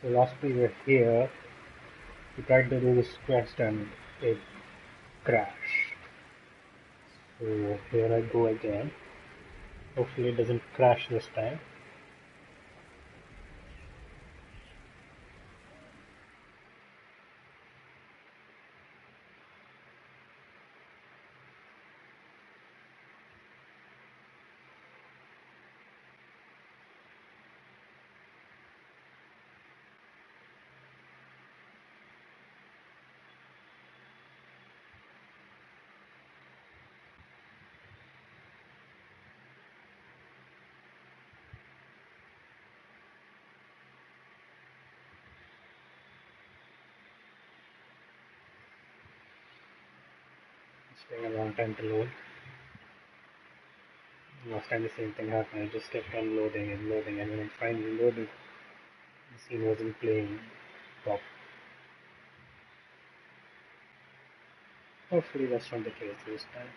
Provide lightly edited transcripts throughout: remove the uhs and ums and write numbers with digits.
So last we were here, we tried to do this quest and it crashed. So here I go again. Hopefully it doesn't crash this time. It's taking a long time to load. Last time the same thing happened, it just kept on loading and loading, and when it finally loaded, the scene wasn't playing top. Hopefully that's not the case this time.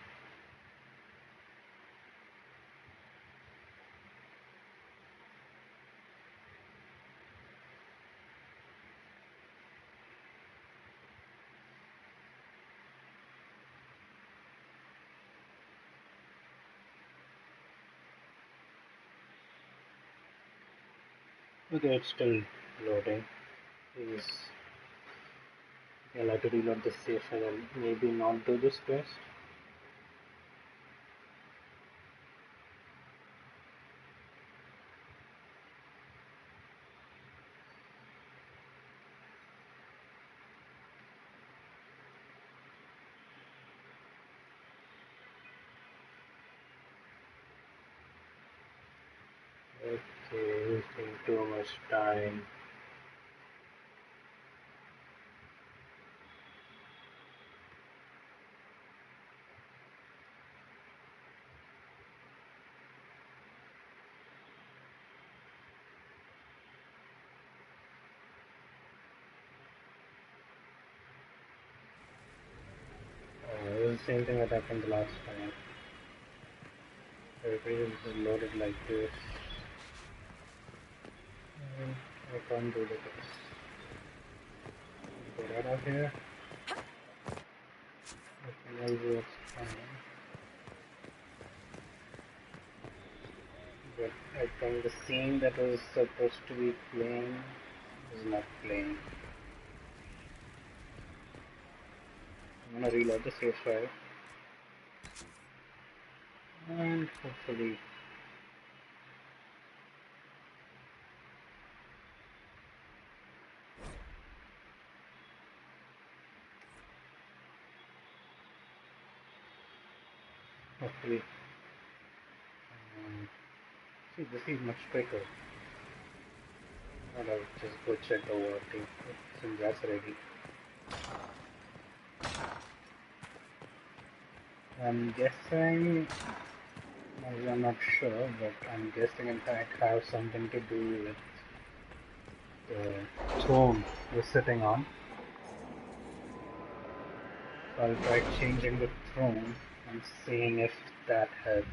Okay, it's still loading. Please, I'll have to reload the safe and then maybe not do this quest. Okay, wasting too much time. It was the same thing that happened the last time. Everything is loaded like this. And I can't do this. Get out of here. Everything else works fine. But I think the scene that was supposed to be playing is not playing. I'm gonna reload the save file. And hopefully hopefully see this is much quicker. I'll just go check the working since that's ready. I'm guessing, I'm not sure, but I'm guessing it might have something to do with the throne we're sitting on. So I'll try changing the throne and seeing if that helps.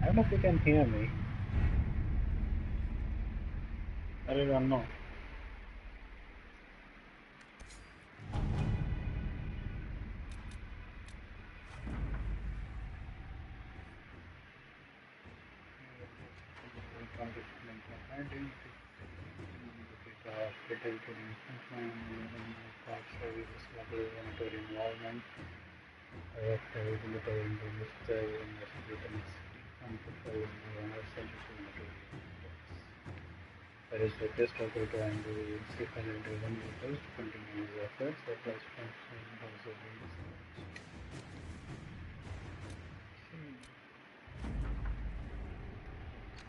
I don't know if you can hear me. I really don't know. Involvement. That is the test of the triangle sequence driven methods to continue his efforts that was functioning also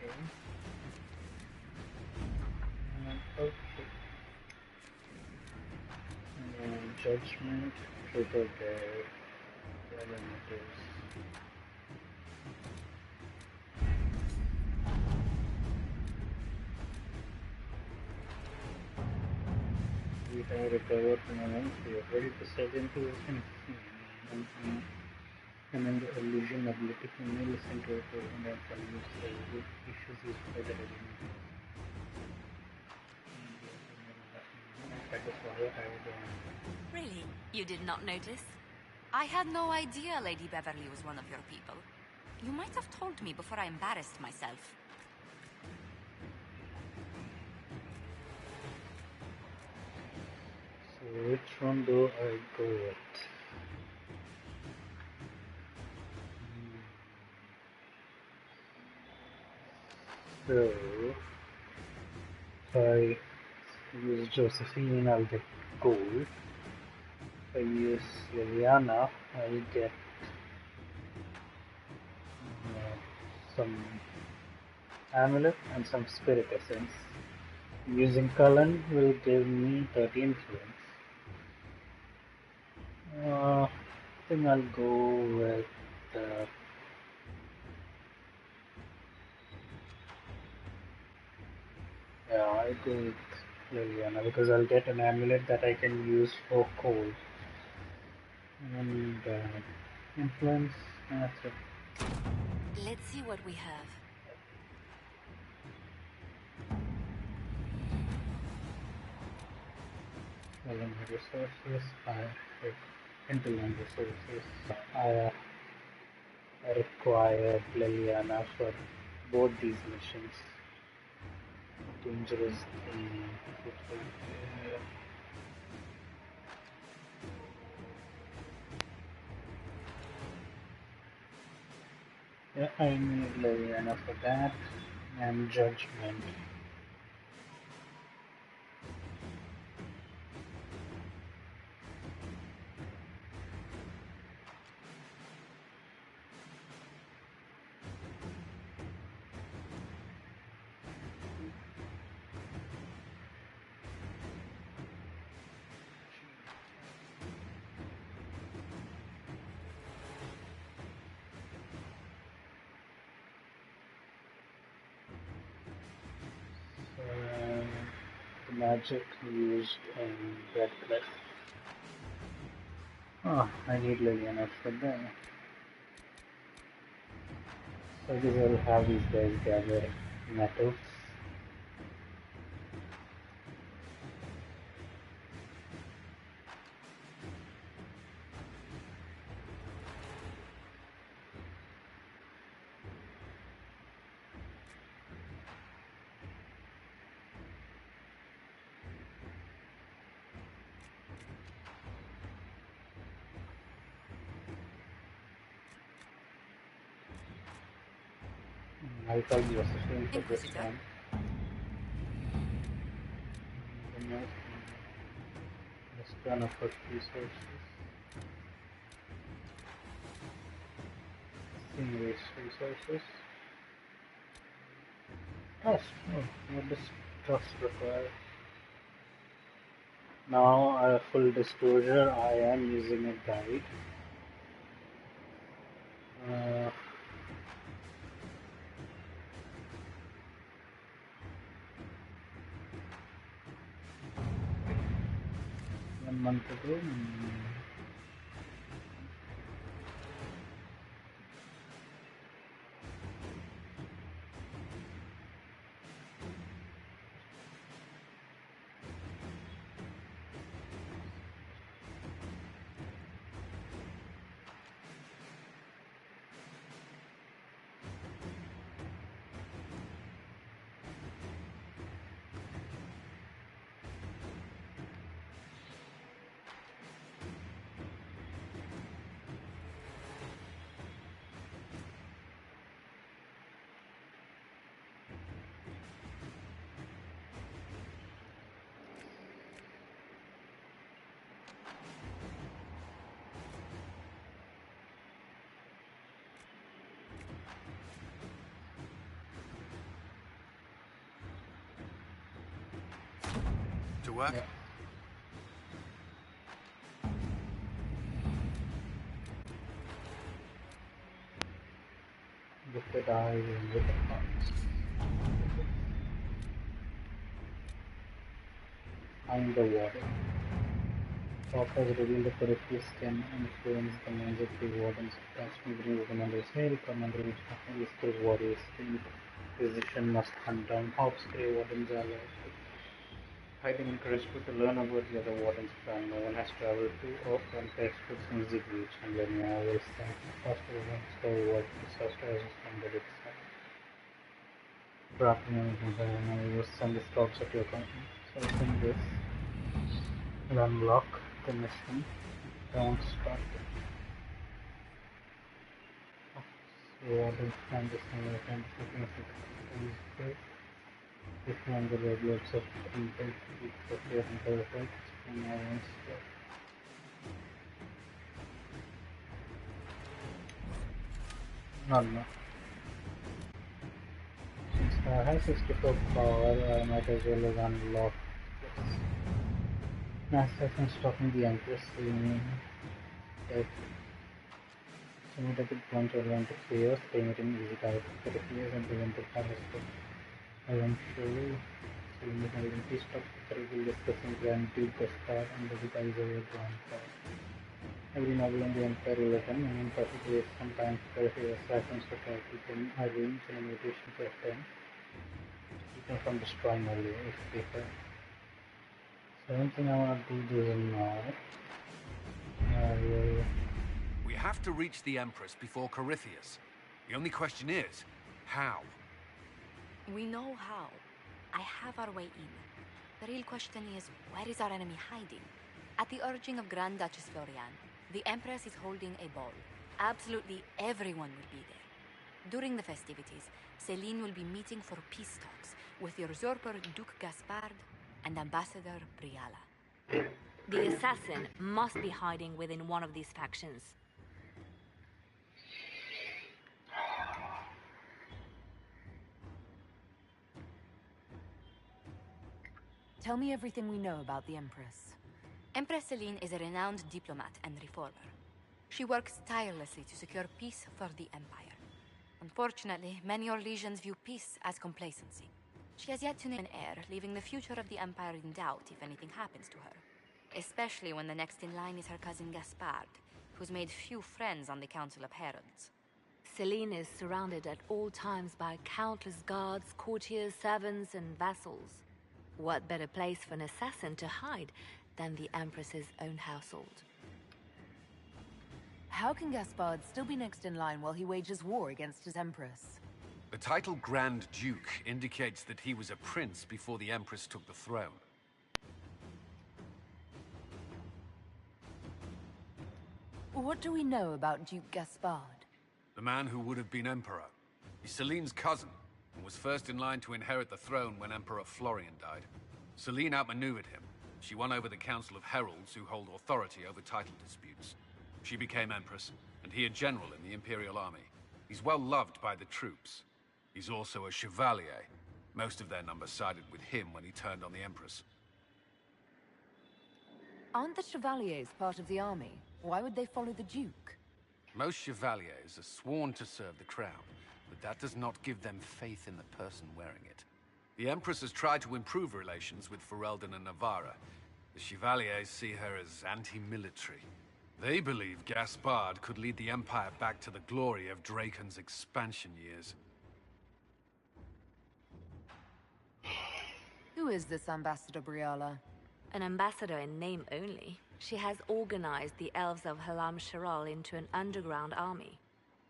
okay. Okay. Judgment, truth or dare, parameters. We have recovered from events. We are ready to set into and then the illusion ability to listen to it and then issues is better. fire hide. Really? You did not notice? I had no idea Lady Beverly was one of your people. You might have told me before I embarrassed myself. So which one do I go with? So if I use Josephine, I'll get gold. If I use Liliana, I'll get some amulet and some spirit essence. Using Cullen will give me 30 influence. I think I'll go with yeah, I'll go with Liliana because I'll get an amulet that I can use for cold. And influence, that's it. Let's see what we have. Calling resources, hinterland resources. I require Liliana for both these missions. Dangerous thing. Yeah, I need Liliana for that and judgment. The magic used in Red Cliff. Oh, I need Liliana for that. So I guess I'll have these guys gather metals. I'll call Josephine for this Inquisitor. one. Let's turn off our resources. Waste resources. Trust. Oh, what does trust require? Now, full disclosure, I am using a guide. Uh, 1 month ago. To work? Yeah. Gifted eyes and with the hearts. Find the water. Top has revealed the periphery can influence the magic wardens attachment between Commander's Hill, Commander which skills warriors think. Inquisition must hunt down Hobbs, Grey Wardens are like Hiding encouraged you to learn about the other Warden's plan. No one has traveled to or from the experts in Zigreach, and when I was sent faster than discover what disaster has responded itself. For afternoon, I will send the scouts at your company. So I think this will unlock the mission. Don't start. So Warden's plan this summer and second if one the regulars of people eat for clear and perfect from our own stuff. No. Since I have 64 power, I might as well have unlocked this. Master from stopping the Empress that immediately plunge everyone to chaos, permitting easy target for the players and prevent the palace. Eventually, Selena identity stopped the terrible discussing Grand Duke Gaspard and the guys over Grand Power. Every novel in the Empire will attend, and in particular, sometimes there is assassins to try to them arrange an invitation to attend, keep them from destroying earlier if they can. So, one thing I want to do this now. We have to reach the Empress before Corypheus. The only question is, how? We know how. I have our way in. The real question is, where is our enemy hiding? At the urging of Grand Duchess Florian, the Empress is holding a ball. Absolutely everyone will be there. During the festivities, Celine will be meeting for peace talks with the usurper Duke Gaspard and Ambassador Briala. The assassin must be hiding within one of these factions. Tell me everything we know about the Empress. Empress Celine is a renowned diplomat and reformer. She works tirelessly to secure peace for the Empire. Unfortunately, many Orlesians view peace as complacency. She has yet to name an heir, leaving the future of the Empire in doubt if anything happens to her. Especially when the next in line is her cousin Gaspard, who's made few friends on the Council of Heralds. Celine is surrounded at all times by countless guards, courtiers, servants, and vassals. What better place for an assassin to hide than the Empress's own household? How can Gaspard still be next in line while he wages war against his Empress? The title Grand Duke indicates that he was a prince before the Empress took the throne. What do we know about Duke Gaspard? The man who would have been emperor. He's Celine's cousin, and was first in line to inherit the throne when Emperor Florian died. Celine outmaneuvered him. She won over the Council of Heralds, who hold authority over title disputes. She became Empress, and he a general in the Imperial Army. He's well loved by the troops. He's also a chevalier. Most of their number sided with him when he turned on the Empress. Aren't the Chevaliers part of the army? Why would they follow the Duke? Most chevaliers are sworn to serve the crown, but that does not give them faith in the person wearing it. The Empress has tried to improve relations with Ferelden and Navarra. The Chevaliers see her as anti-military. They believe Gaspard could lead the Empire back to the glory of Draken's expansion years. Who is this Ambassador Briala? An ambassador in name only. She has organized the elves of Halam Sharal into an underground army.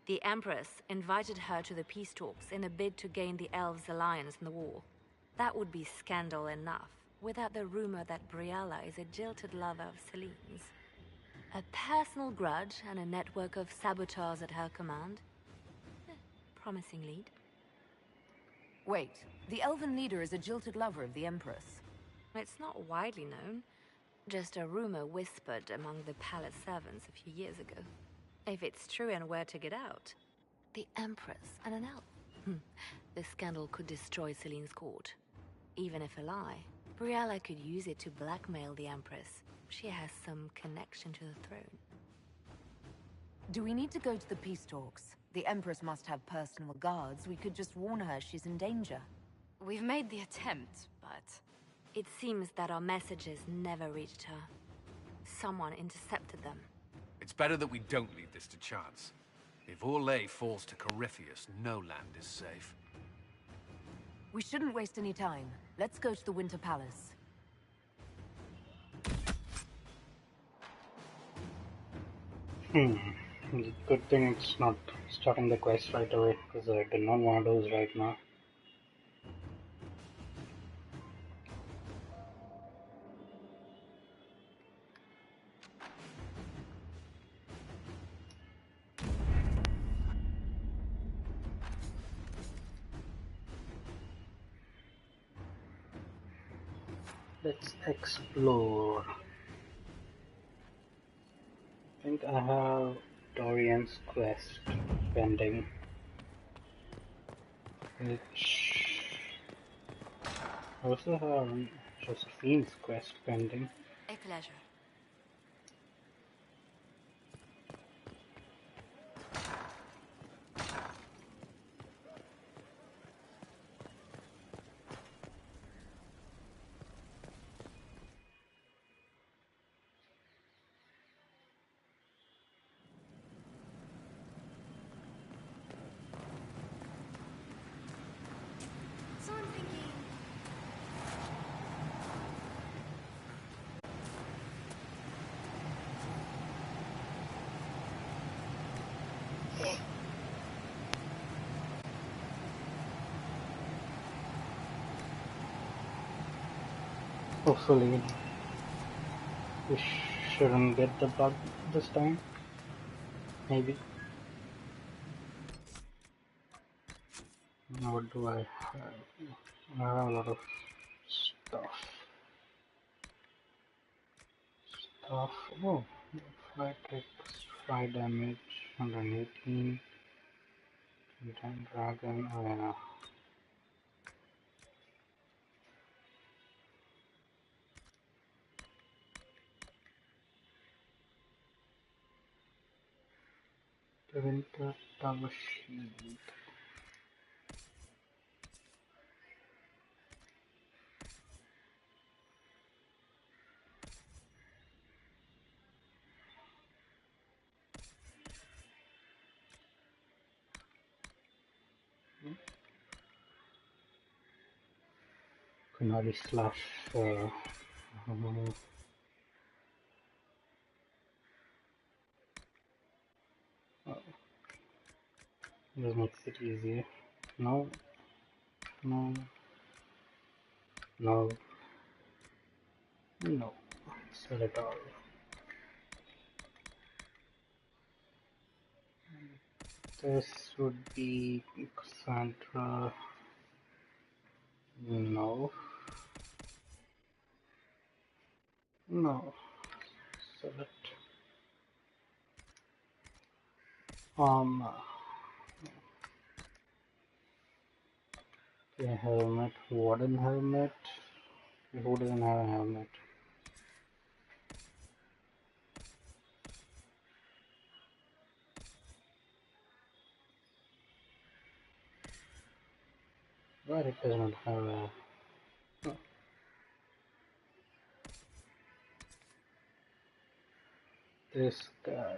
The Empress invited her to the peace talks in a bid to gain the elves' alliance in the war. That would be scandal enough, without the rumor that Briala is a jilted lover of Celine's. A personal grudge and a network of saboteurs at her command. Promising lead. Wait, the elven leader is a jilted lover of the Empress. It's not widely known. Just a rumor whispered among the palace servants a few years ago. If it's true and were to get out, the Empress and an elf. The scandal could destroy Celine's court. Even if a lie, Briala could use it to blackmail the Empress. She has some connection to the throne. Do we need to go to the peace talks? The Empress must have personal guards. We could just warn her she's in danger. We've made the attempt, but... It seems that our messages never reached her. Someone intercepted them. It's better that we don't leave this to chance. If Orlais falls to Corypheus, no land is safe. We shouldn't waste any time. Let's go to the Winter Palace. Hmm. Good thing it's not starting the quest right away, because I do not want those right now. Let's explore. I think I have Dorian's quest pending, which I also have Josephine's quest pending. A pleasure. So I'm thinking, Hopefully, we shouldn't get the bug this time. Maybe. What do I have? I have a lot of stuff. Oh, 5 tricks, 5 damage, 118, 10 dragon. Oh, yeah. The winter tower shield. Kunali slash. This makes it easier. No, no, no, no. Sell it all. This would be Cassandra. No, no. Sell it. Okay, helmet, wooden helmet. Who doesn't have a helmet? But it does not have a. No. This guy.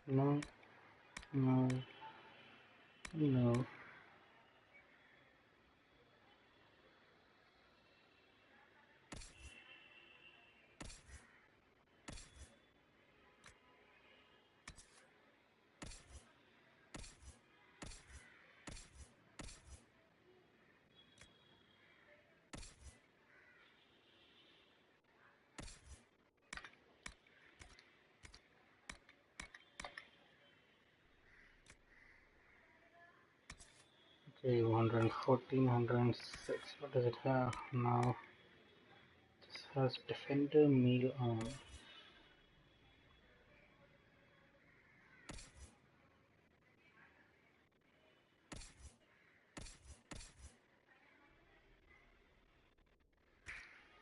No, no, no. Okay, 114, 106. What does it have now? This has defender meal armor.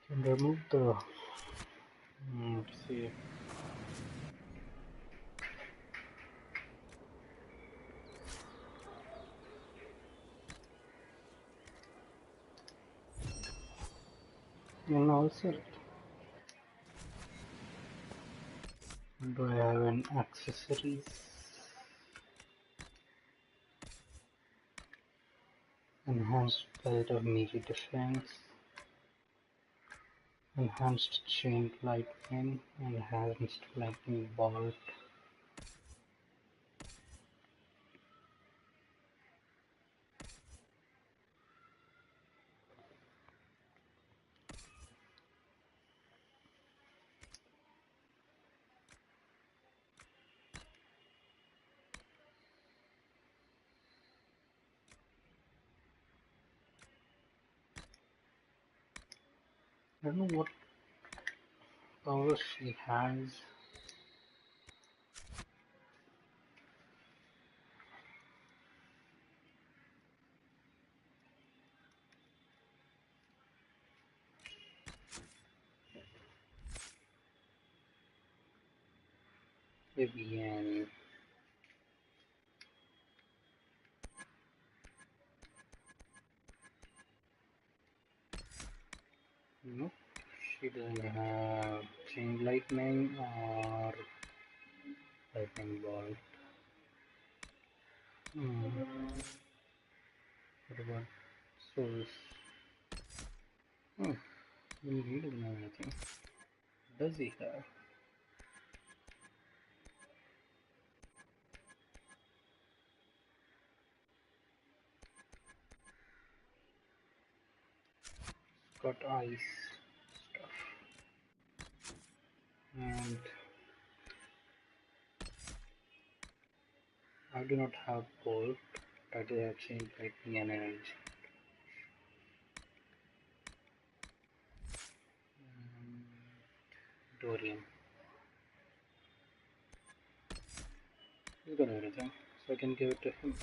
Can remove the. Let's see. No, sell it. Do I have an accessories? Enhanced belt of melee defense, enhanced chain lightning, enhanced lightning bolt. I don't know what powers she has. Vivian. Nope. She doesn't have chain lightning or lightning bolt. What about souls? Oh, he doesn't have anything. Does he have? Got ice stuff. And I do not have bolt. I do have chain lightning and energy. Dorian. He's got everything, so I can give it to him.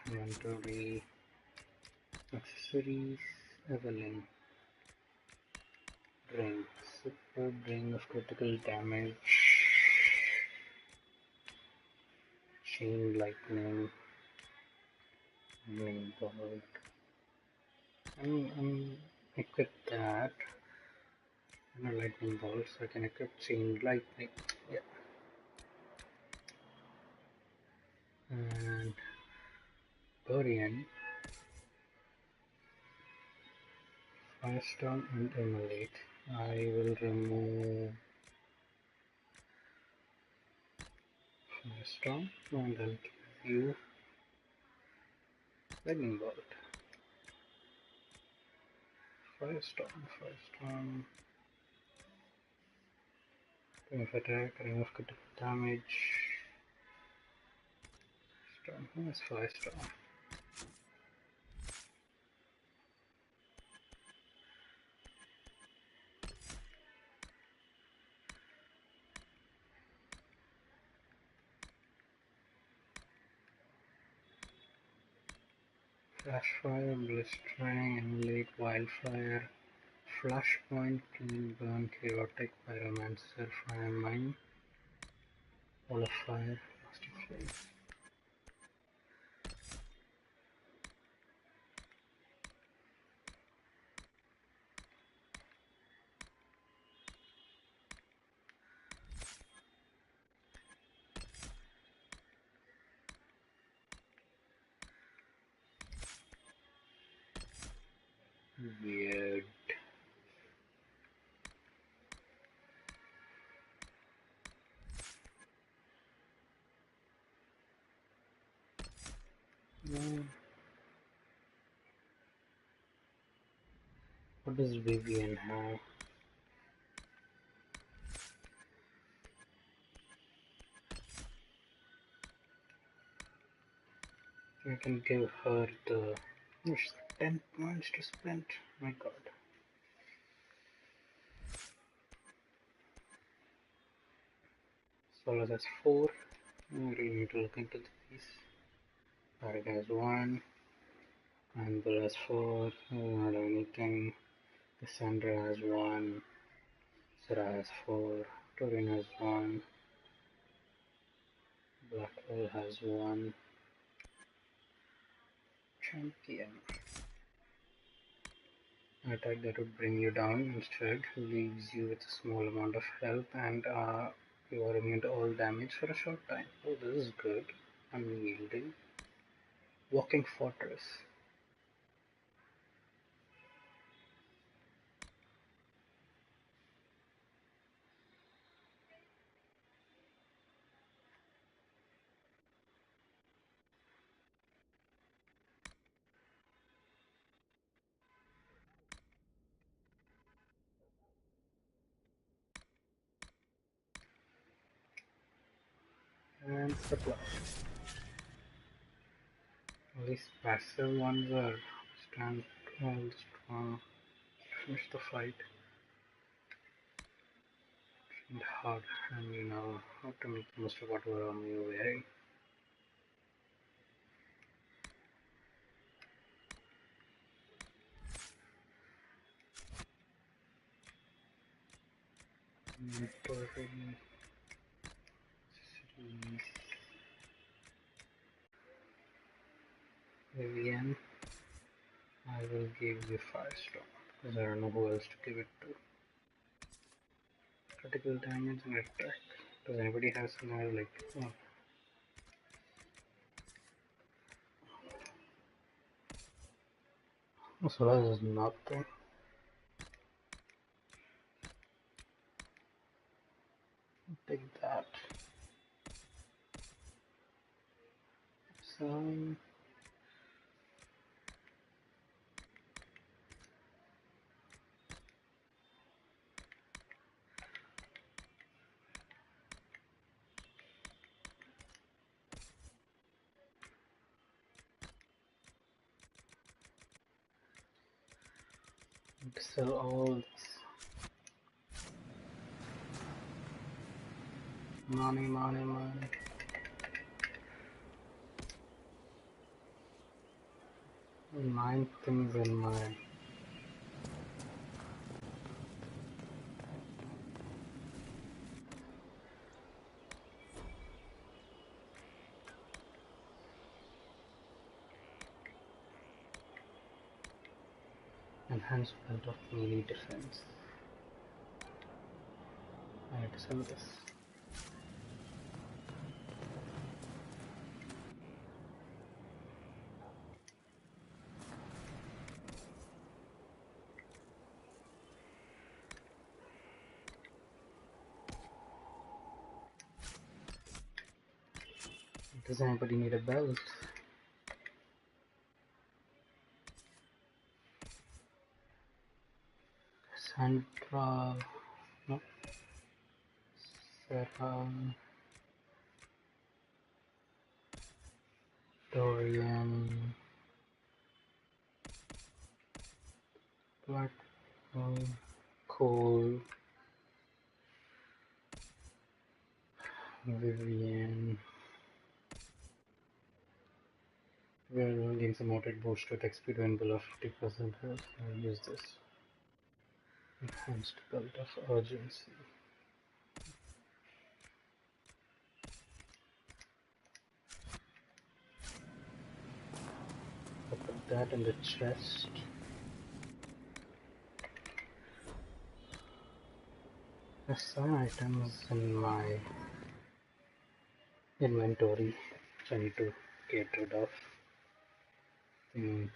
Inventory, accessories, Evelyn, ring, superb ring of critical damage, chain lightning, lightning bolt. I'm equip that. And a lightning bolt, so I can equip chain lightning. Yeah. And Dorian, Firestorm and Immolate. I will remove Firestorm and I'll give you Lightning Bolt. Firestorm. Ring of attack, ring of critical damage. Storm. Where's Firestorm? Flashfire, blistering, Immolate, Wildfire, Flashpoint, Clean Burn, Chaotic, Pyromancer, Fire Mine, Wall of Fire, Plastic Flame. Weird. What does Vivian have? I can give her the... Oh, she's got 10 points to spend. My god. Solas has 4. I really need to look into these. Tarek has 1. Anvil has 4. I don't have anything. Cassandra has 1. Sarah has 4. Torin has 1. Blackwell has 1. Champion. An attack that would bring you down instead leaves you with a small amount of health, and you are immune to all damage for a short time. Oh, this is good. Unyielding. Walking Fortress. And supply. All these passive ones are stand strong. Finish the fight. And hard. And you know how to make the most of whatever armor you're wearing. Inventory. Vivian, I will give you Firestorm because I don't know who else to give it to. Critical damage and attack. Does anybody have something like? Oh, Solar is nothing. Take that. Some. Sell all this. Money, money, money. 9 things in my. Enhanced belt of melee defense. I need to sell this. Does anybody need a belt? Sandra. No. Sarah. Dorian. Black. Cole. Vivian. We'll gain some moted boost with XP to win below 50% health. I'll use this. Enhanced belt of urgency. I'll put that in the chest. There's some items in my inventory which I need to get rid of. Mm.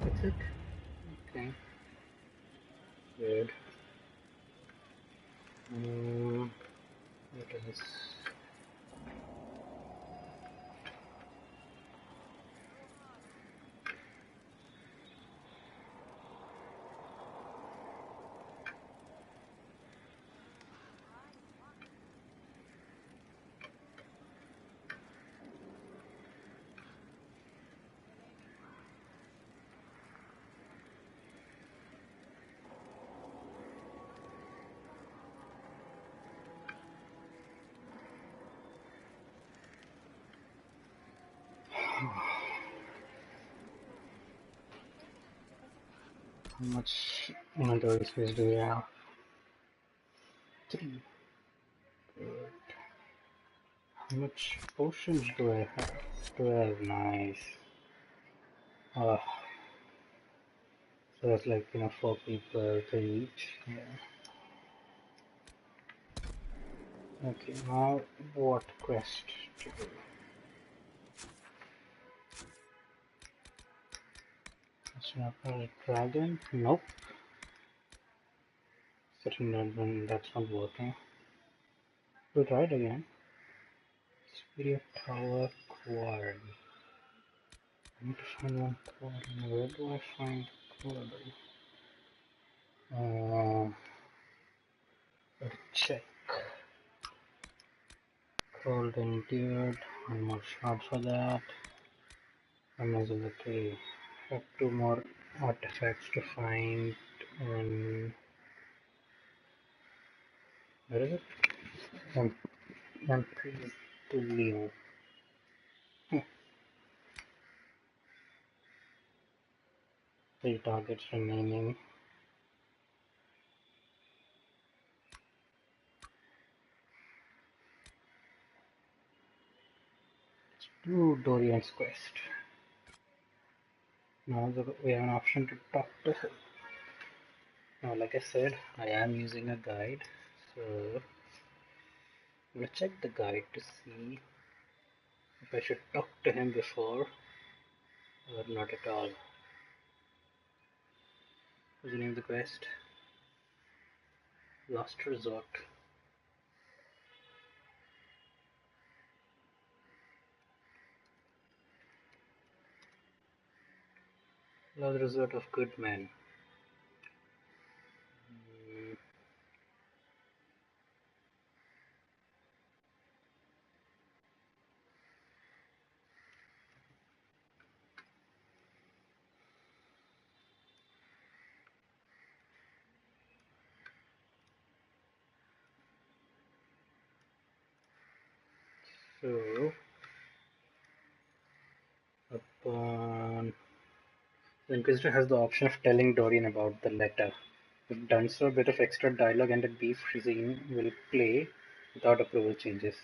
That's it. Okay. Good. What else? How much inventory space do we have? 3. Good. How much potions do I have? 12. Nice. So that's like, 4 people to each. Yeah. Okay, now what quest to do? Snap a dragon? Nope. Certain dungeon, that's not working. We'll try it again. Superior Tower Quarry. I need to find one quarry. Where do I find quarry? Let's check. Golden Beard. One more shot for that. Okay. Have 2 more artifacts to find. And where is it? One piece to leave. 3 targets remaining. Let's do Dorian's quest. Now we have an option to talk to him. Now, like I said, I am using a guide, so I'm gonna check the guide to see if I should talk to him before or not at all. What's the name of the quest? Last Resort. Last Resort of Good Men. So, upon the Inquisitor has the option of telling Dorian about the letter. If done so, a bit of extra dialogue and a brief scene will play without approval changes.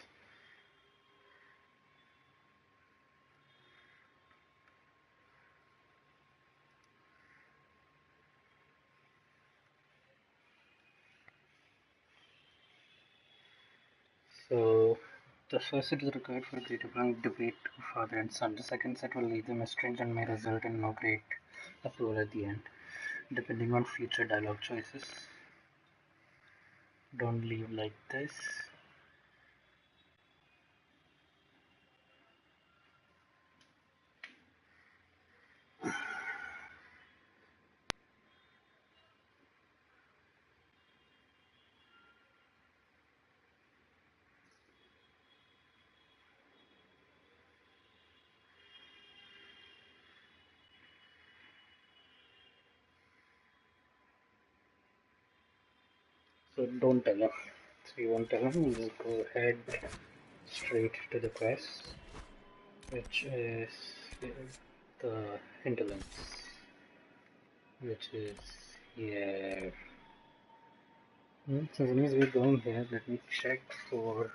So, the first set is required for a greater prolonged debate of father and son. The second set will leave them estranged and may result in no great approval at the end, depending on future dialogue choices. Don't leave like this. So don't tell him. So you won't tell him, you just go ahead straight to the quest, which is the hinterlands, which is here. So as we're going here, let me check for.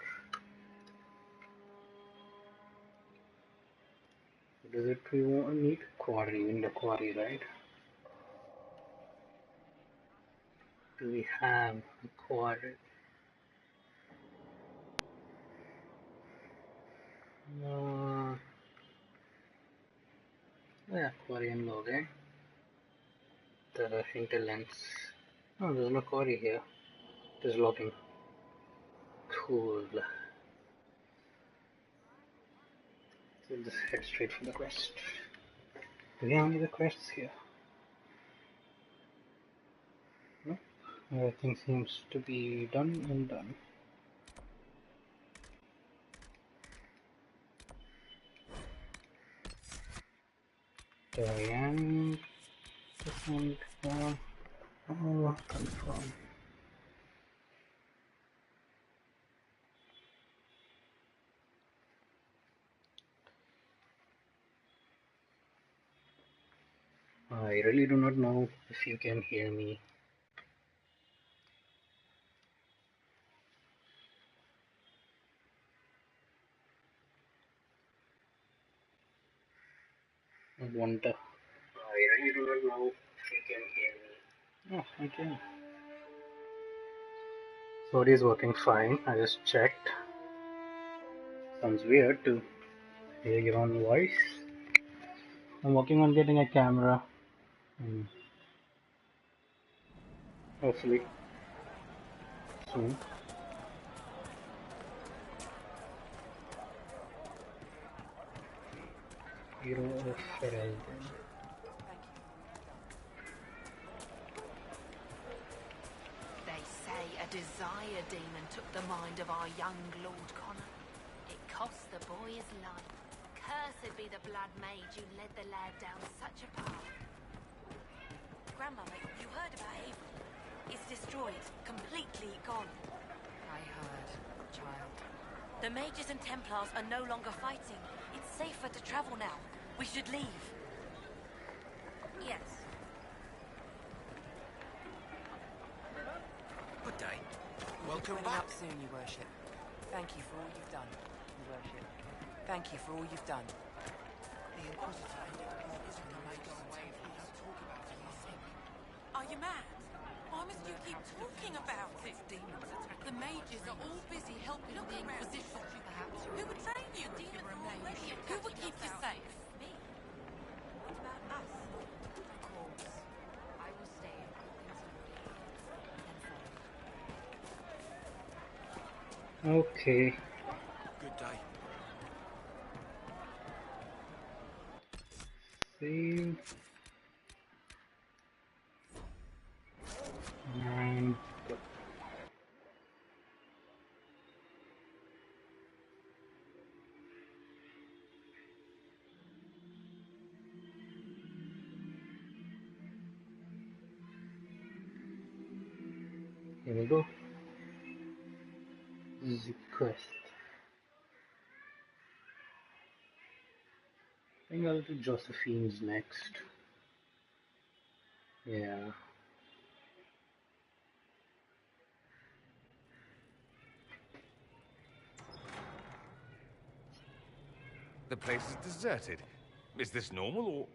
Does it we need quarry in the quarry, right? Do we have a quarry? Yeah, quarry and log, eh? The hinterlands. Oh, there's no quarry here. There's logging. Cool. So we'll just head straight for the quest. Do we have any other quests here? No? Everything seems to be done and done. Diane, confirm. Oh, confirm. I really do not know if you can hear me. I wonder. I really do not know if you can hear me. Oh, I can. So it is working fine. I just checked. Sounds weird to hear your own voice. I'm working on getting a camera. Hopefully soon. Hero of Ferelden. They say a desire demon took the mind of our young Lord Connor. It cost the boy his life. Cursed be the blood mage who led the lad down such a path. Grandmother, you heard about Avery. It's destroyed. Completely gone. I heard, child. The mages and Templars are no longer fighting. It's safer to travel now. We should leave. Yes. Good day. Welcome Coming back. up soon, Your Worship. Thank you for all you've done, Your Worship. Thank you for all you've done. The Inquisitor isn't the mage's way. We don't talk about it, you think. Are you mad? Why must you keep talking about it? The mages are all busy helping the Inquisition. Who would train you? Who would keep you safe? Me? What about us? Of course. I will stay and follow. Okay. Good day. Save. And go. Here we go. The quest. I think I'll do Josephine's next. Yeah. The place is deserted. Is this normal or...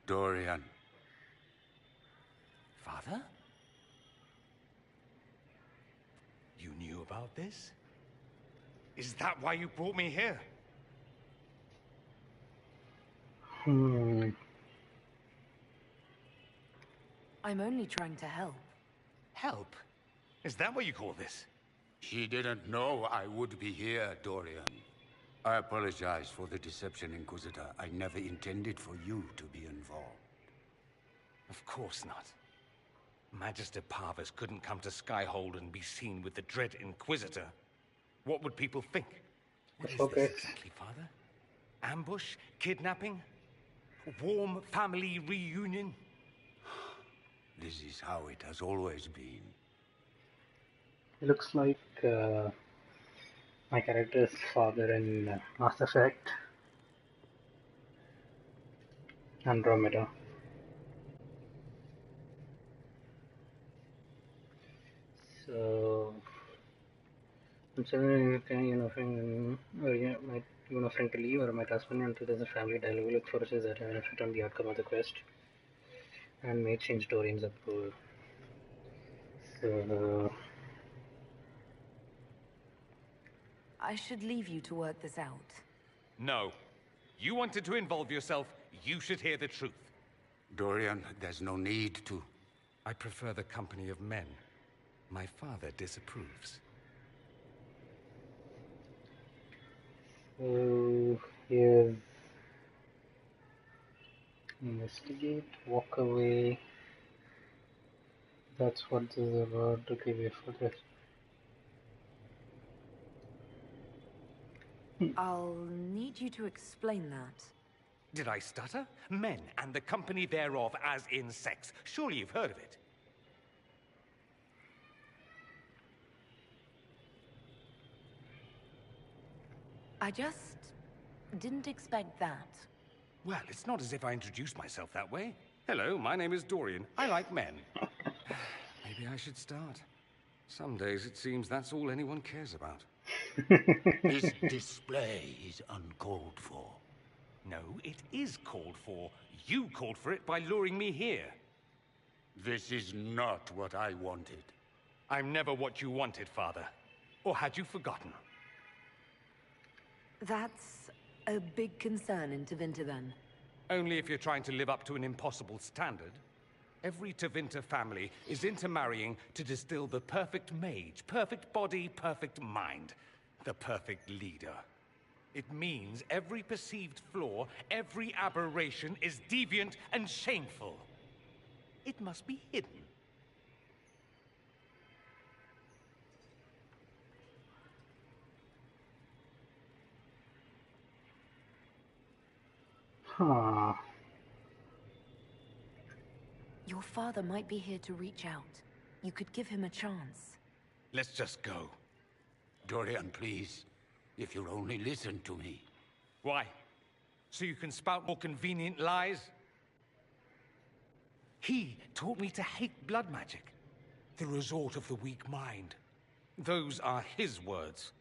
Dorian. Father? You knew about this? Is that why you brought me here? I'm only trying to help. Help? Is that what you call this? She didn't know I would be here, Dorian. I apologize for the deception, Inquisitor. I never intended for you to be involved. Of course not. Magister Parvus couldn't come to Skyhold and be seen with the dread Inquisitor. What would people think? What is this exactly, Father? Ambush? Kidnapping? Warm family reunion? This is how it has always been. It looks like my character's father in Mass Effect Andromeda. So, considering might friend to leave or might husband until there's a family dialogue. We look for forces that benefit on the outcome of the quest and may change Dorian's approval. So, I should leave you to work this out. No. You wanted to involve yourself, you should hear the truth. Dorian, there's no need to. I prefer the company of men. My father disapproves. so here's investigate, walk away. That's what this is about. Okay, wait for this. I'll need you to explain that. Did I stutter? Men and the company thereof as in sex. Surely you've heard of it. I just didn't expect that. Well, it's not as if I introduced myself that way. Hello, my name is Dorian. I like men. Maybe I should start. Some days it seems that's all anyone cares about. This display is uncalled for. No, it is called for. You called for it by luring me here. This is not what I wanted. I'm never what you wanted, Father. Or had you forgotten? That's a big concern in Tevinter, then. Only if you're trying to live up to an impossible standard. Every Tevinter family is intermarrying to distill the perfect mage, perfect body, perfect mind, the perfect leader. It means every perceived flaw, every aberration is deviant and shameful. It must be hidden. Huh. Your father might be here to reach out. You could give him a chance. Let's just go. Dorian, please. If you'll only listen to me. Why? So you can spout more convenient lies? He taught me to hate blood magic. The resort of the weak mind. Those are his words.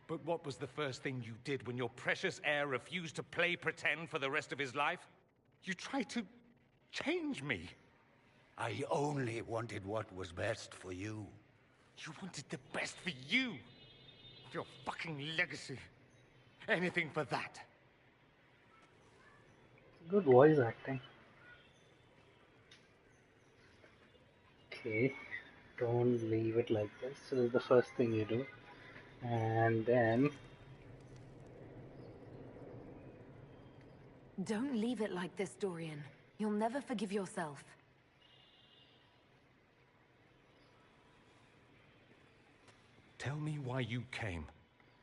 But what was the first thing you did when your precious heir refused to play pretend for the rest of his life? You tried to change me. I only wanted what was best for you. You wanted the best for you. Your fucking legacy. Anything for that. Good voice acting. Okay, don't leave it like this. This is the first thing you do. And then... Don't leave it like this, Dorian. You'll never forgive yourself. Tell me why you came.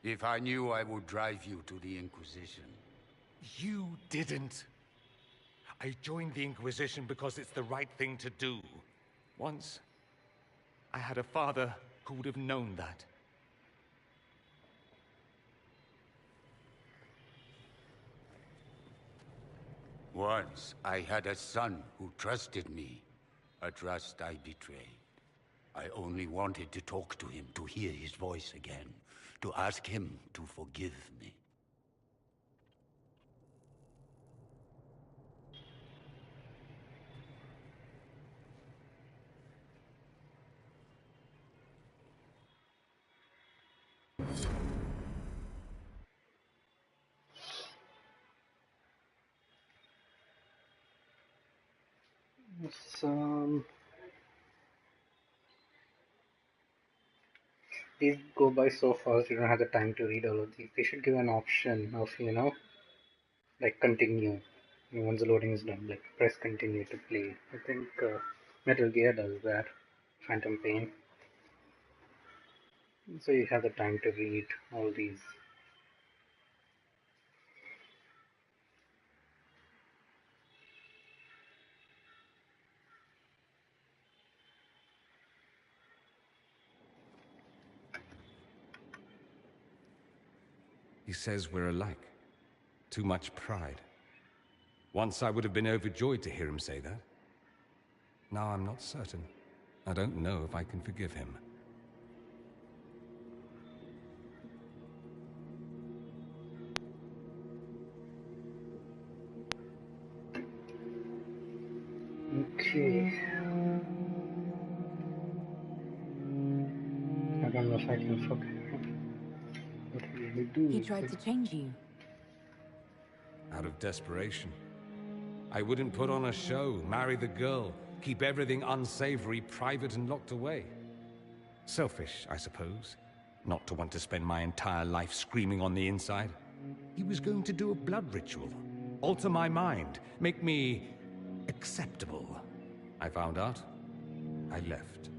If I knew, I would drive you to the Inquisition. You didn't. I joined the Inquisition because it's the right thing to do. Once, I had a father who would have known that. Once, I had a son who trusted me. A trust I betrayed. I only wanted to talk to him, to hear his voice again, to ask him to forgive me. These go by so fast, you don't have the time to read all of these. They should give an option of, like continue. Once the loading is done, like press continue to play. I think Metal Gear does that. Phantom Pain. So you have the time to read all these. He says we're alike. Too much pride. Once I would have been overjoyed to hear him say that. Now I'm not certain. I don't know if I can forgive him. Okay. I don't know if I can forgive him. What will we do? He tried to change you. Out of desperation. I wouldn't put on a show, marry the girl, keep everything unsavory, private and locked away. Selfish, I suppose. Not to want to spend my entire life screaming on the inside. He was going to do a blood ritual. Alter my mind. Make me acceptable. I found out. I left.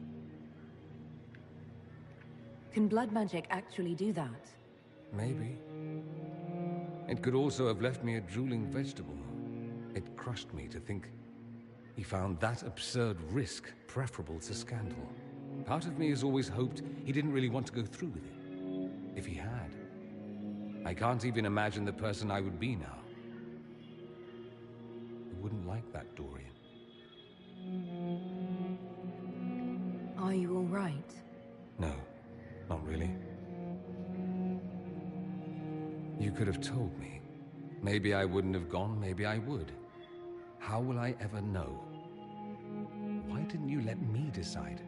Can blood magic actually do that? Maybe. It could also have left me a drooling vegetable. It crushed me to think he found that absurd risk preferable to scandal. Part of me has always hoped he didn't really want to go through with it. If he had, I can't even imagine the person I would be now. that, Dorian. Are you all right? No, not really. You could have told me. Maybe I wouldn't have gone, maybe I would. How will I ever know? Why didn't you let me decide?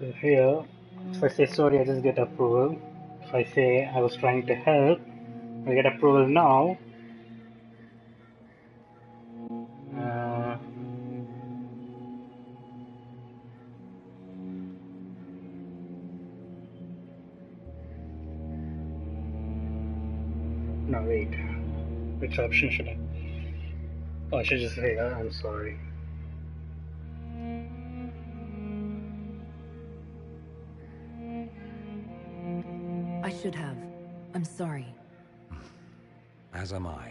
So here, if I say sorry, I just get approval. If I say I was trying to help, I get approval now. No, wait. Which option should I? Oh, I should just say I'm sorry. I should have. I'm sorry. As am I.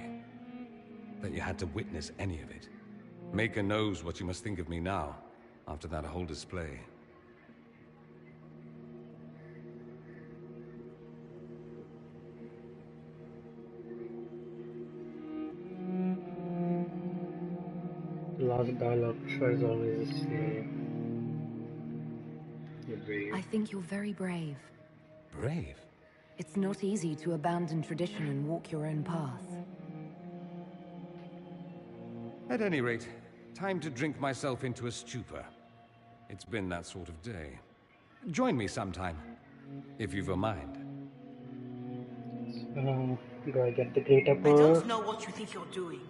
That you had to witness any of it. Maker knows what you must think of me now, after that whole display. The last dialogue is always the same. You're brave. I think you're very brave. Brave? It's not easy to abandon tradition and walk your own path. At any rate, time to drink myself into a stupor. It's been that sort of day. Join me sometime, if you've a mind. Do I get the great I approval? don't know what you think you're doing.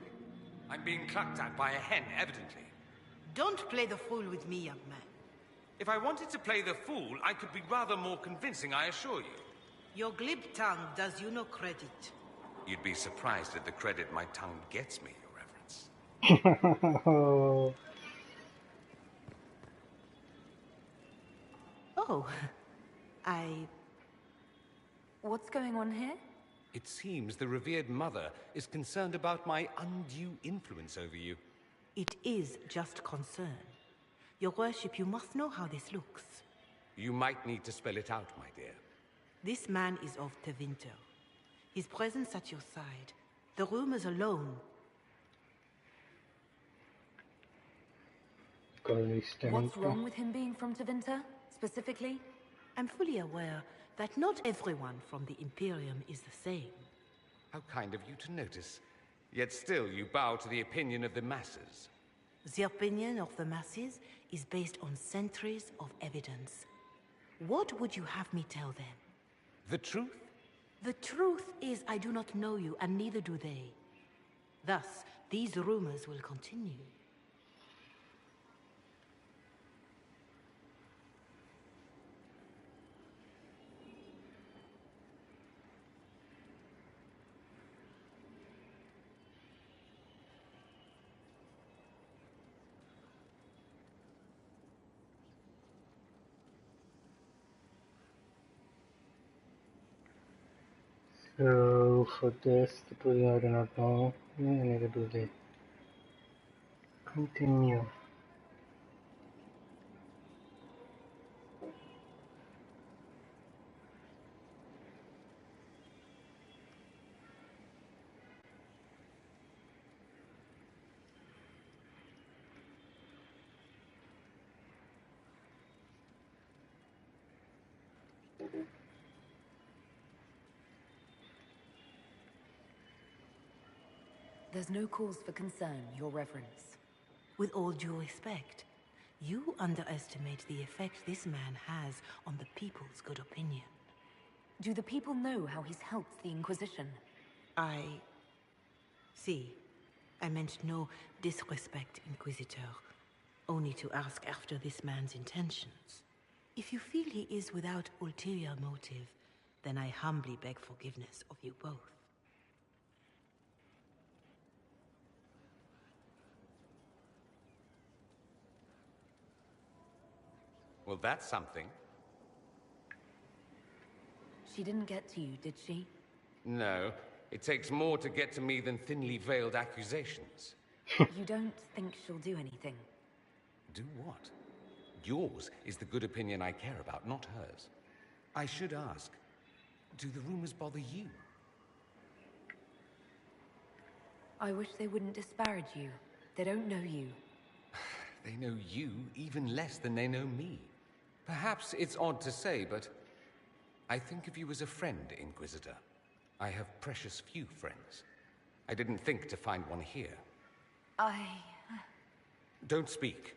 I'm being clucked at by a hen, evidently. Don't play the fool with me, young man. If I wanted to play the fool, I could be rather more convincing, I assure you. Your glib tongue does you no credit. You'd be surprised at the credit my tongue gets me, Your Reverence. Oh, What's going on here? It seems the revered mother is concerned about my undue influence over you. It is just concern. Your worship, you must know how this looks. You might need to spell it out, my dear. This man is of Tevinter. His presence at your side, the rumors alone. What's wrong with him being from Tevinter, specifically? I'm fully aware that not everyone from the Imperium is the same. How kind of you to notice. Yet still you bow to the opinion of the masses. The opinion of the masses is based on centuries of evidence. What would you have me tell them? The truth? The truth is I do not know you, and neither do they. Thus, these rumors will continue. So for this, the truth I do not know. Neither do they. Continue. There's no cause for concern, Your Reverence. With all due respect, you underestimate the effect this man has on the people's good opinion. Do the people know how he's helped the Inquisition? See, I meant no disrespect, Inquisitor. Only to ask after this man's intentions. If you feel he is without ulterior motive, then I humbly beg forgiveness of you both. Well, that's something. She didn't get to you, did she? No, it takes more to get to me than thinly veiled accusations. You don't think she'll do anything? Do what? Yours is the good opinion I care about, not hers. I should ask, do the rumors bother you? I wish they wouldn't disparage you. They don't know you. They know you even less than they know me. Perhaps it's odd to say, but I think of you as a friend, Inquisitor. I have precious few friends. I didn't think to find one here. Don't speak.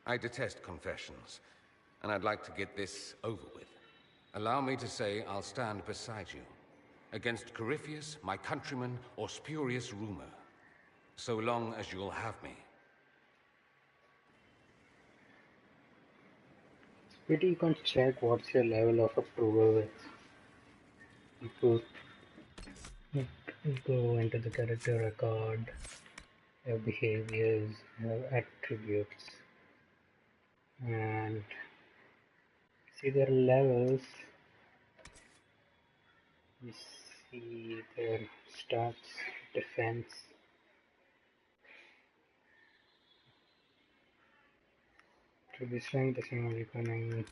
I detest confessions, and I'd like to get this over with. Allow me to say I'll stand beside you, against Corypheus, my countrymen, or spurious rumor, so long as you'll have me. Maybe you can check what's your level of approval with. You go into the character record, your behaviors, your attributes, and see their levels. You see their stats, defense. To be strength, the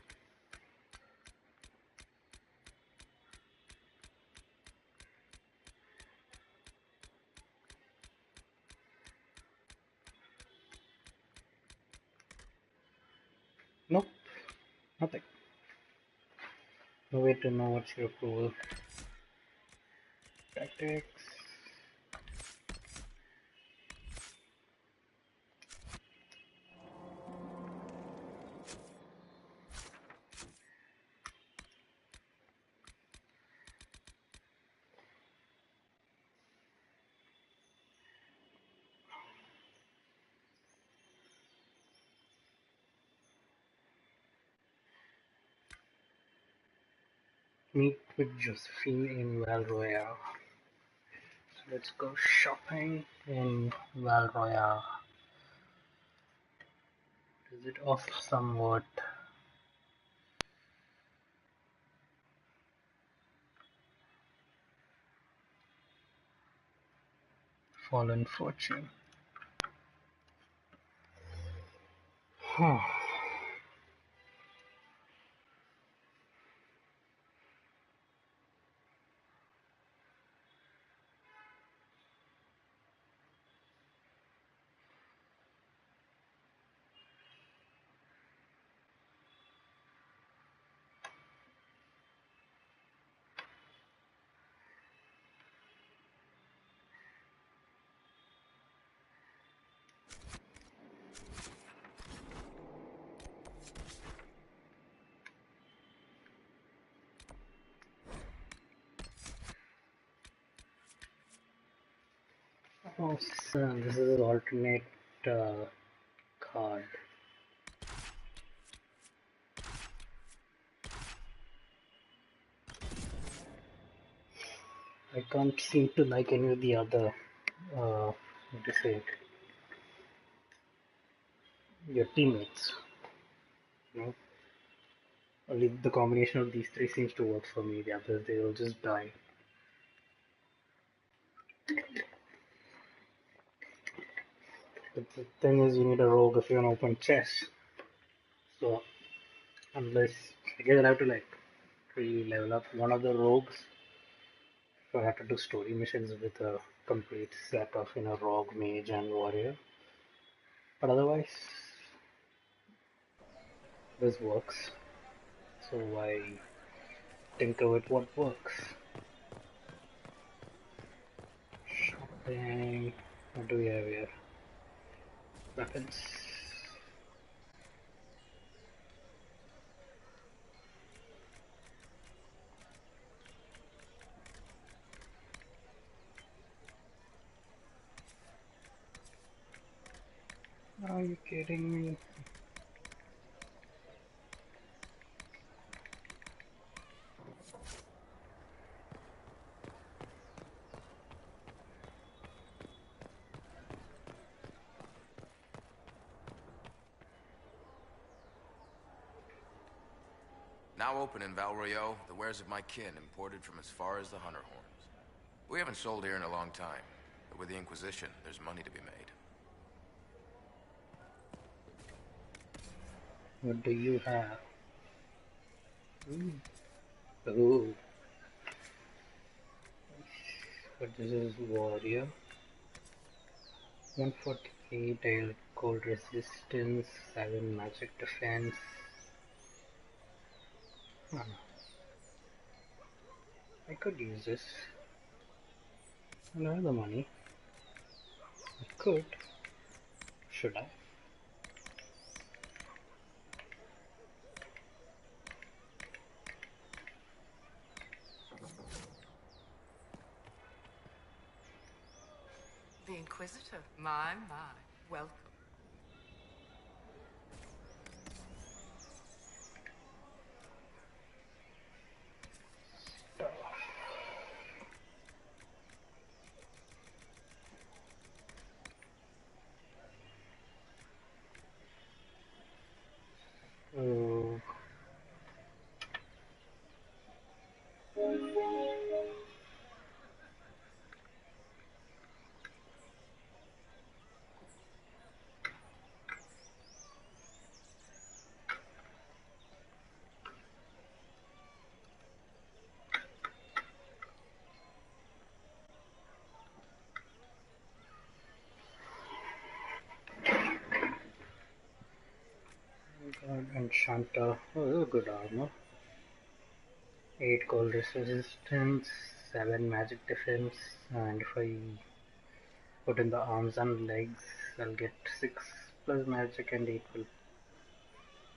nope, nothing. No way to know what's your approval. Tactics. Meet with Josephine in Val Royale. So let's go shopping in Val Royale. Is it off somewhat? Fallen Fortune. Huh. Oh, so this is an alternate card. I can't seem to like any of the other, what to say, your teammates. You know, only the combination of these three seems to work for me. The others, they will just die. But the thing is, you need a rogue if you want to open chess. So, unless I guess I'll have to like really level up one of the rogues. So I have to do story missions with a complete set of rogue, mage, and warrior. But otherwise, this works. So why tinker with what works? Shopping. What do we have here? Weapons. Are you kidding me? Now open in Val Royeaux, the wares of my kin imported from as far as the Hunter Horns. We haven't sold here in a long time, but with the Inquisition, there's money to be made. What do you have? Oh. But this is warrior. 148. 8 cold resistance, 7 magic defense. I could use this. I don't have the money. I could. Should I? The Inquisitor. My. Welcome. Oh. Enchanter. Oh, this is good armor. 8 cold resistance, 7 magic defense, and if I put in the arms and legs, I'll get 6 plus magic and 8 will.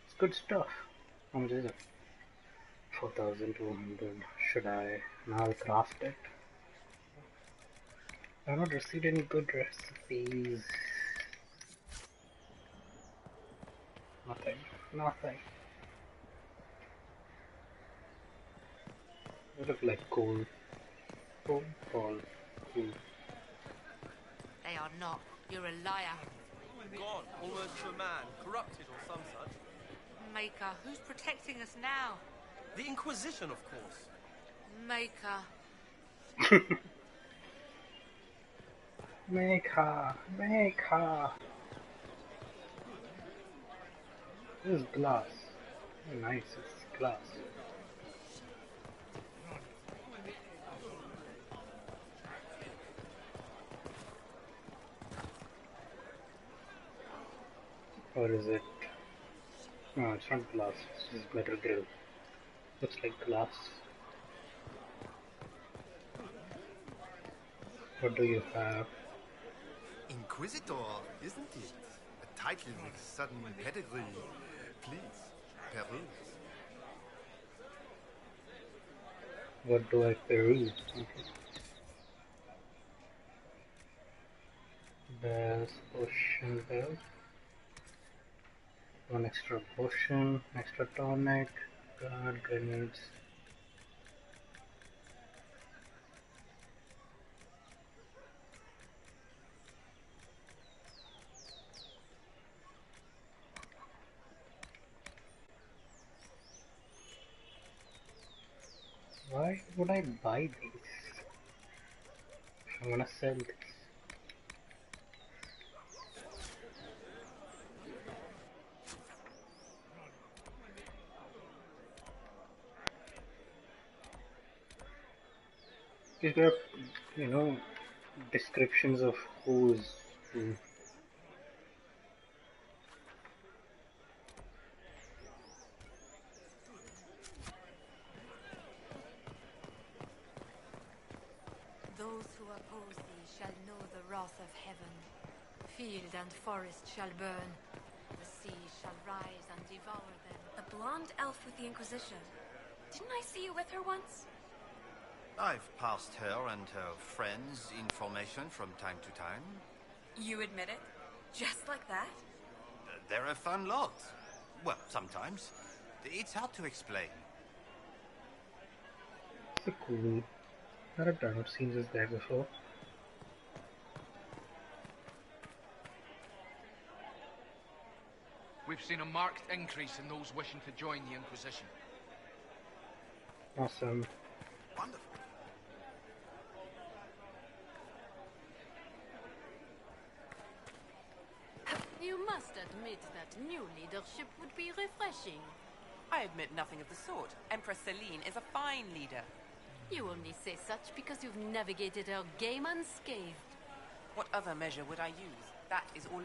It's good stuff. How much is it? 4,200. Should I now craft it? I have not received any good recipes. Nothing. They look like coal. Coal. They are not. You're a liar. Gone, almost to a man, corrupted or some such. Maker, who's protecting us now? The Inquisition, of course. Maker. Make her. This is glass. Oh, nice, it's glass. Or is it? No, it's not glass. It's just metal grill. Looks like glass. What do you have? Inquisitor, isn't it? A title with sudden pedigree. Please, peruse. What do I peruse? Okay. Bells, potion bells. 1 extra potion, extra tonic, guard, grenades. Why would I buy these? I'm gonna sell this. Is there, descriptions of who's who? Those who oppose thee shall know the wrath of heaven. Field and forest shall burn. The sea shall rise and devour them. The blonde elf with the Inquisition. Didn't I see you with her once? I've passed her and her friends information from time to time. You admit it? Just like that? They're a fun lot. Well, sometimes. It's hard to explain. It's a cool character. I've seen this guy before. We've seen a marked increase in those wishing to join the Inquisition. Awesome. Wonderful. You must admit that new leadership would be refreshing. I admit nothing of the sort. Empress Celine is a fine leader. You only say such because you've navigated her game unscathed. What other measure would I use? That is Ole.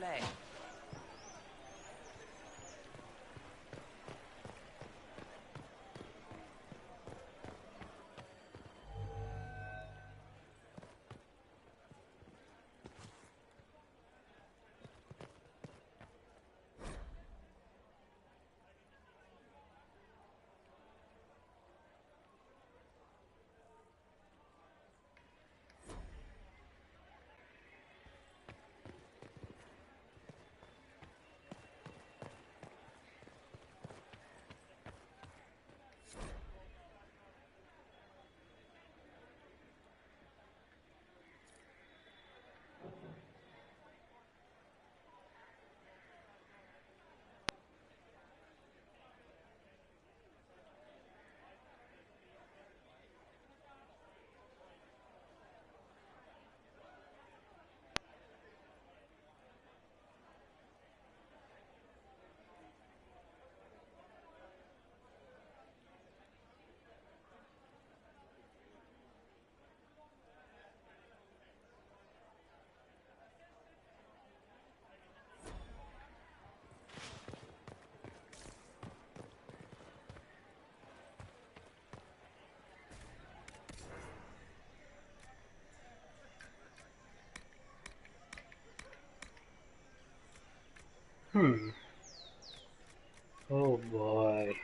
Oh boy.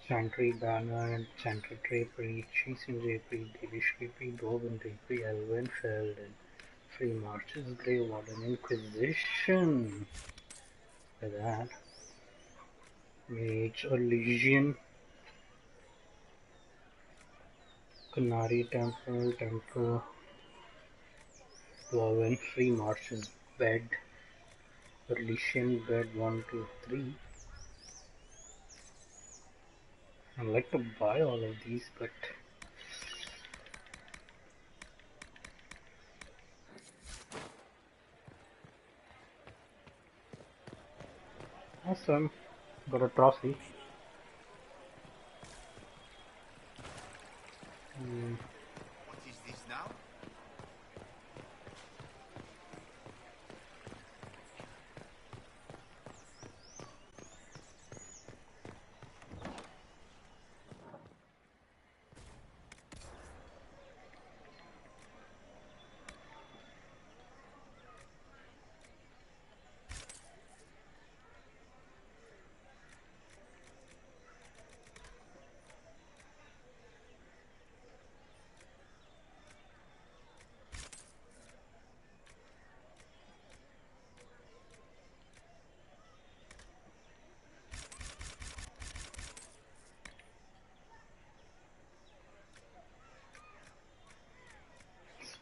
Chantry banner, chantry drapery, chasing drapery, Devish drapery, Goblin drapery, Elven Sheldon, Free Marches, Grey Warden, Inquisition. By that. Mage or Legion, Canary Temple, Dwarven, Free Marches, Bed, Legion, Bed 1, 2, 3. I'd like to buy all of these, but awesome, got a trophy. What is this now?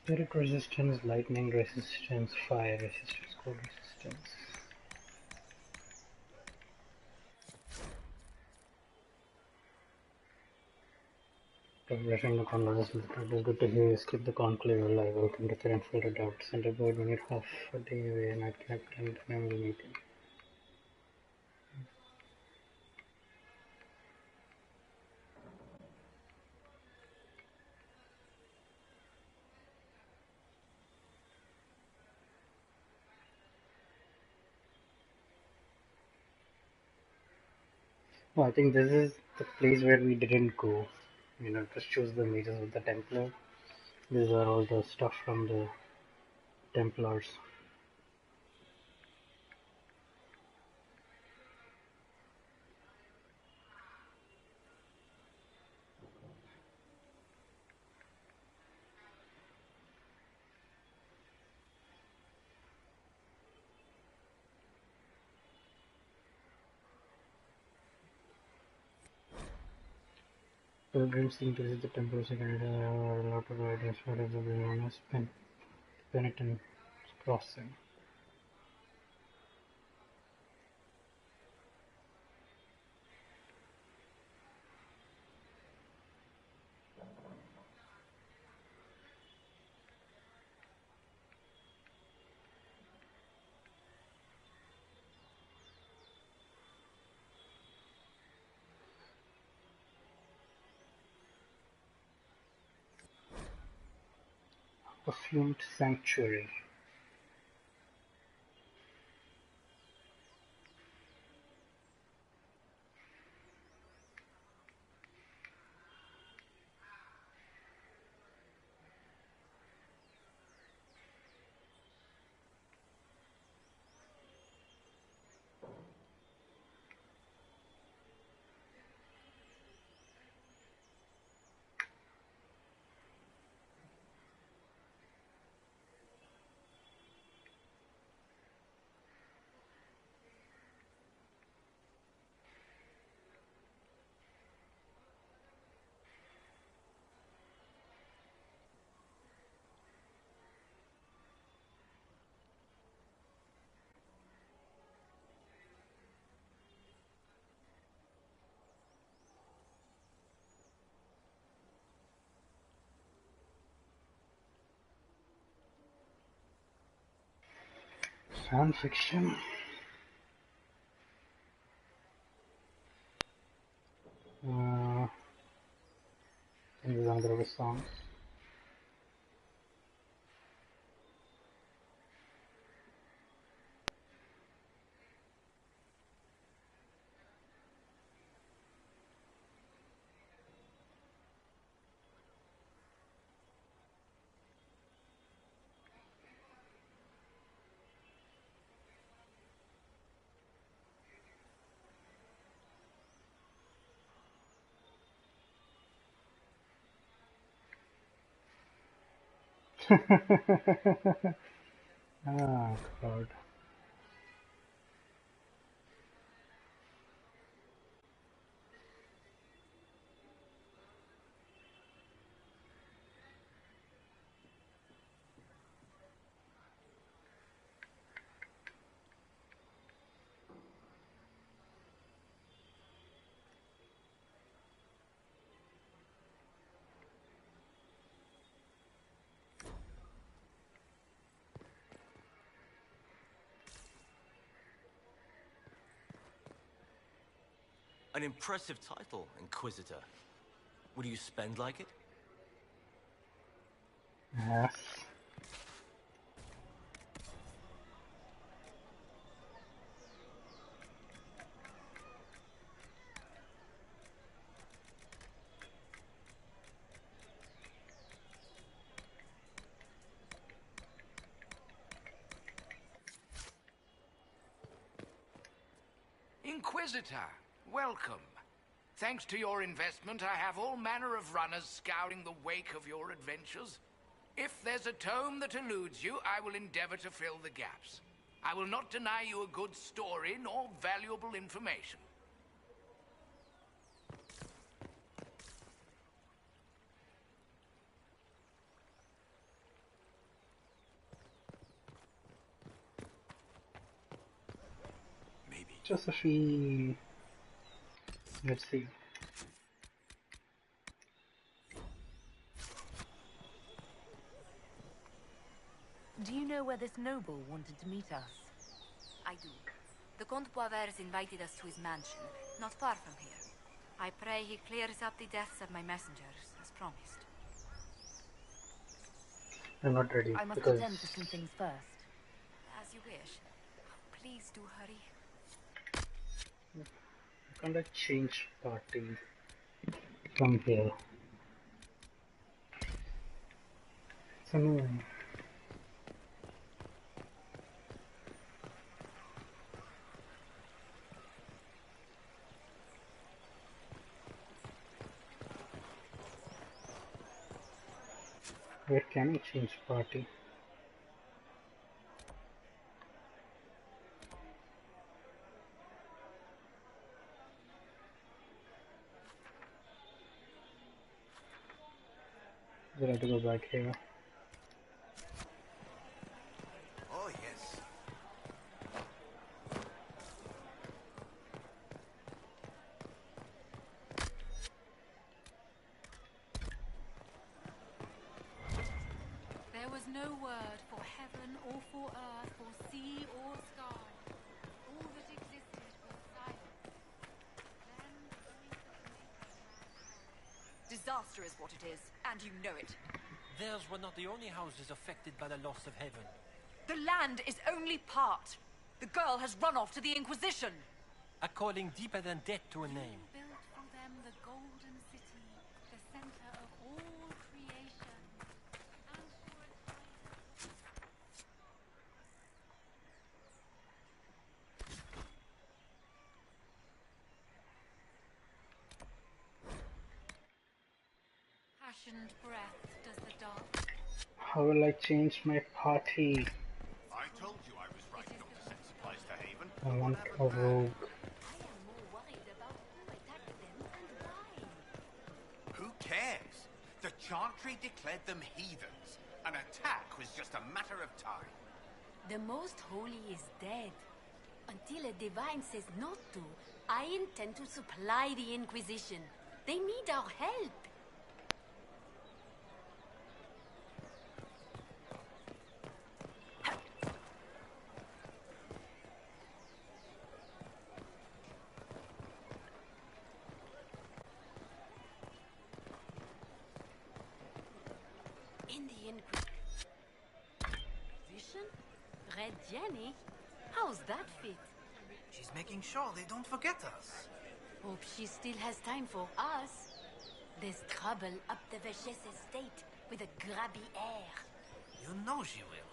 Spirit resistance, lightning resistance, fire resistance, cold resistance. Progression the conversation with the good to hear you. Skip the conclave alive. Welcome to Fair and Filtered Out. Send a bird when you're half a day away and I can't attend the family meeting. Oh, I think this is the place where we didn't go. Just choose the mages with the Templar. These are all the stuff from the Templars. Pilgrims seem to visit the temples again are allowed to ride as far as the Vilnius Penitence Crossing. Perfumed Sanctuary. Fan fiction. And these are the songs. Ah, God. An impressive title, Inquisitor. Would you spend like it? Yes. Inquisitor, welcome. Thanks to your investment, I have all manner of runners scouring the wake of your adventures. If there's a tome that eludes you, I will endeavor to fill the gaps. I will not deny you a good story nor valuable information. Josephine. Let's see. Do you know where this noble wanted to meet us? I do. The Comte Poivers invited us to his mansion, not far from here. I pray he clears up the deaths of my messengers, as promised. I'm not ready I must because attend to some things first. As you wish. Please do hurry. I can't change party from here. It's annoying. Where can I change party? I have to go back here. Oh, yes. There was no word for heaven or for earth, for sea or sky. All that existed was silence. Then the voice of the maker rang out. Disaster is what it is, and you know it. theirs were not the only houses affected by the loss of heaven. The land is only part. The girl has run off to the Inquisition. According deeper than death to a name. Built for them the golden city, the center of all creation. And for a time... Passioned breath does the dark. How will I change my party? I told you I was right not to send supplies to Haven. I want a rogue. Who cares? The Chantry declared them heathens. An attack was just a matter of time. The Most Holy is dead. Until a divine says not to, I intend to supply the Inquisition. They need our help. In the Inquisition? Red Jenny? How's that fit? She's making sure they don't forget us. Hope she still has time for us. There's trouble up the Vachesse estate with a grabby air. You know she will.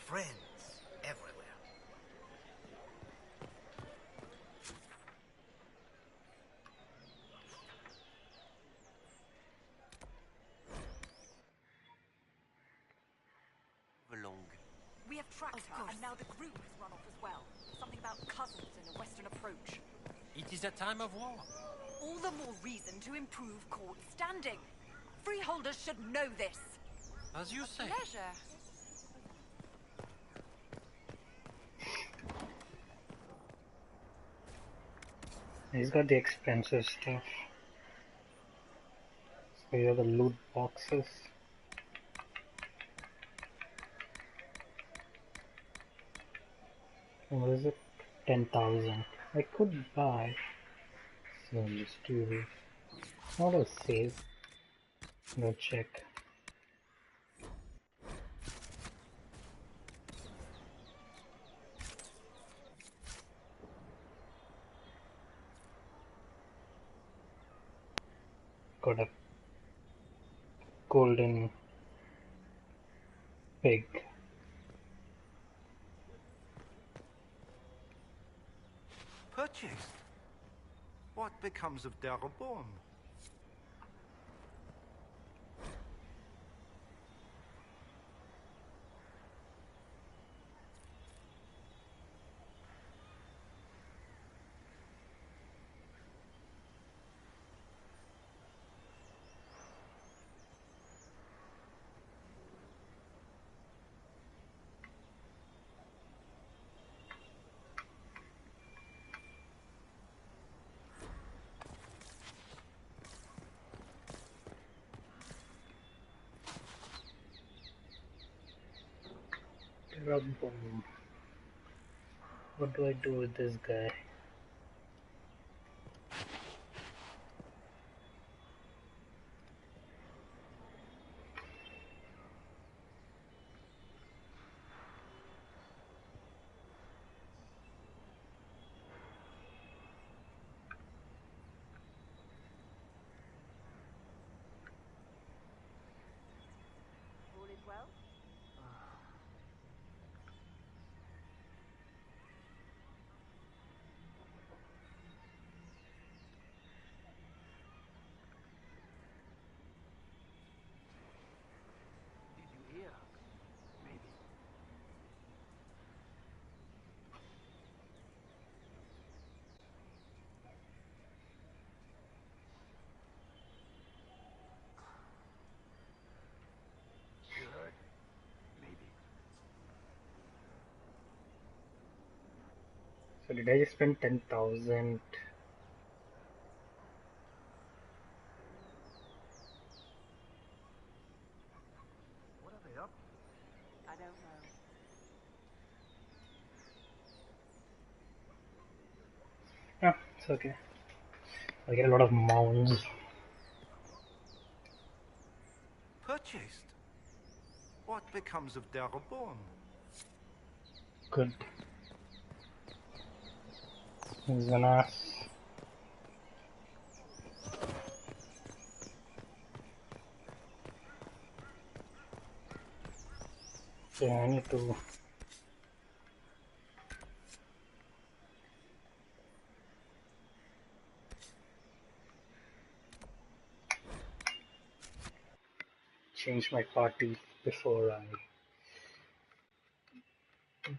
Friends everywhere. We have tracked her, and now the groom has run off as well. Something about cousins and a western approach. It is a time of war. All the more reason to improve court standing. Freeholders should know this. As you say. Pleasure. He's got the expensive stuff. So here are the loot boxes. What is it? 10,000. I could buy. So let's do this. Not a save. Go check. Got a golden pig. Purchased? What becomes of Darabon? Boom. What do I do with this guy? All is well? So did I just spend 10,000? What are they up? I don't know. Ah, it's okay. I get a lot of mounds. Purchased? chased. What becomes of Darabon? Good. He's an ass. Okay, I need to change my party before I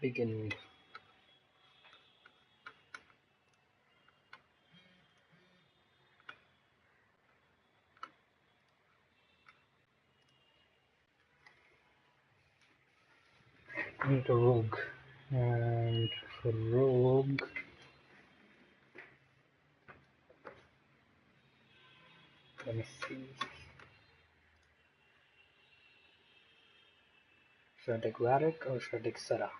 begin. I need a rogue, and for rogue, let me see. Should I take Varric or should I take Sarah?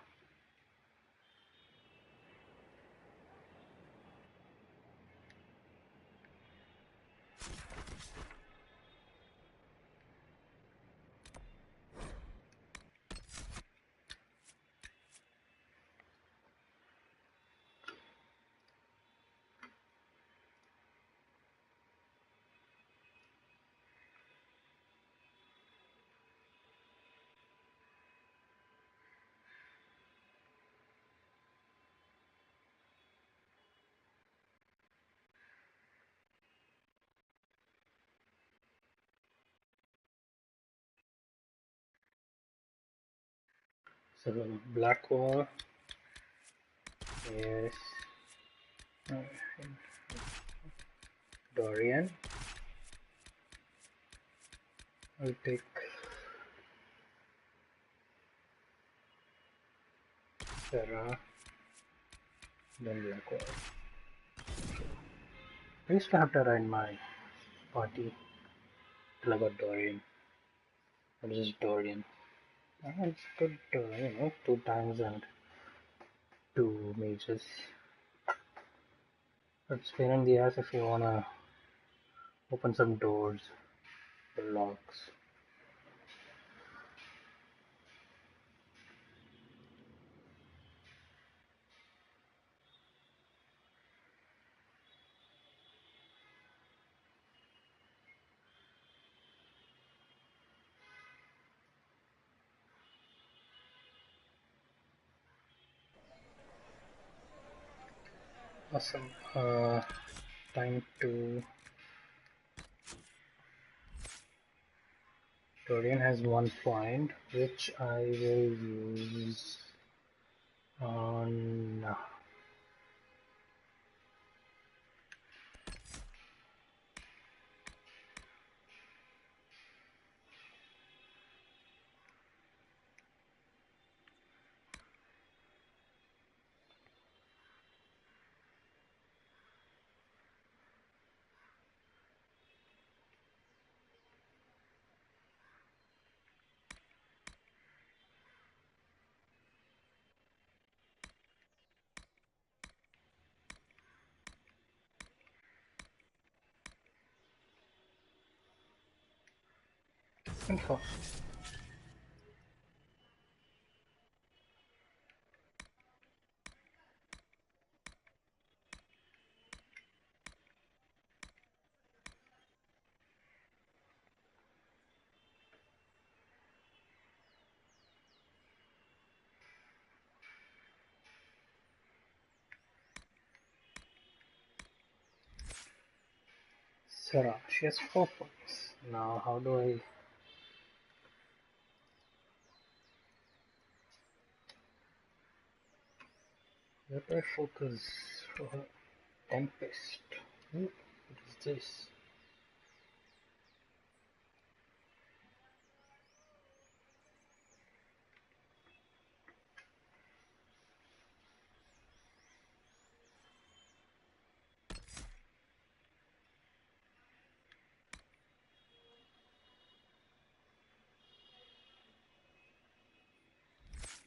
So Black Wall is Dorian. I'll take Sarah, then Black Wall. I used to have to run my party till I got Dorian. What is Dorian? It's good, 2 times and 2 mages. It's pain in the ass if you wanna open some doors or locks. Awesome. Time to. Dorian has 1 point, which I will use on. Info. Sarah, she has 4 points. Now, how do I. Where do I focus for her? Tempest. Ooh, what is this?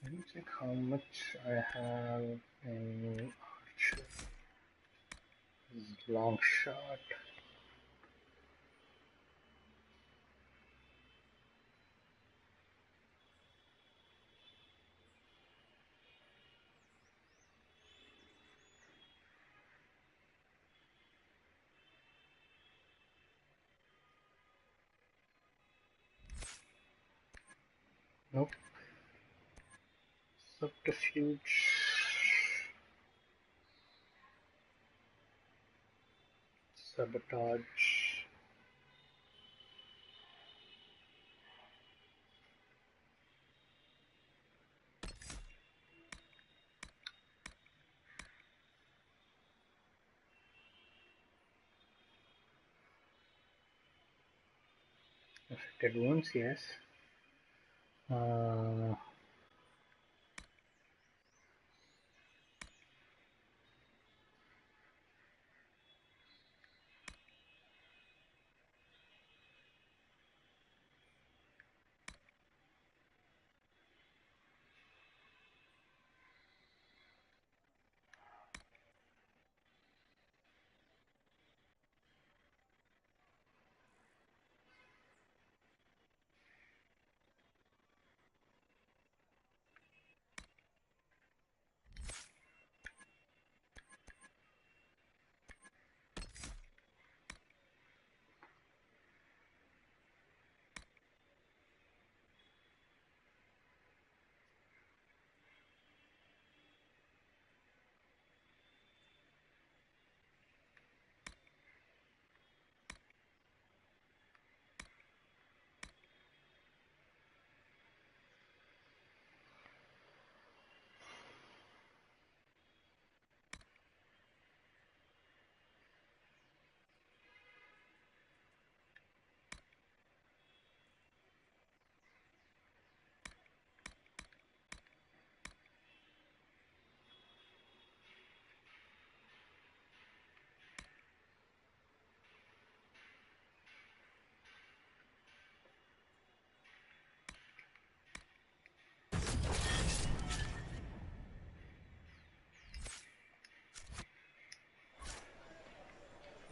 Let me check how much I have in Archer. This is long shot. Nope. Subterfuge. Sabotage. Affected wounds, yes.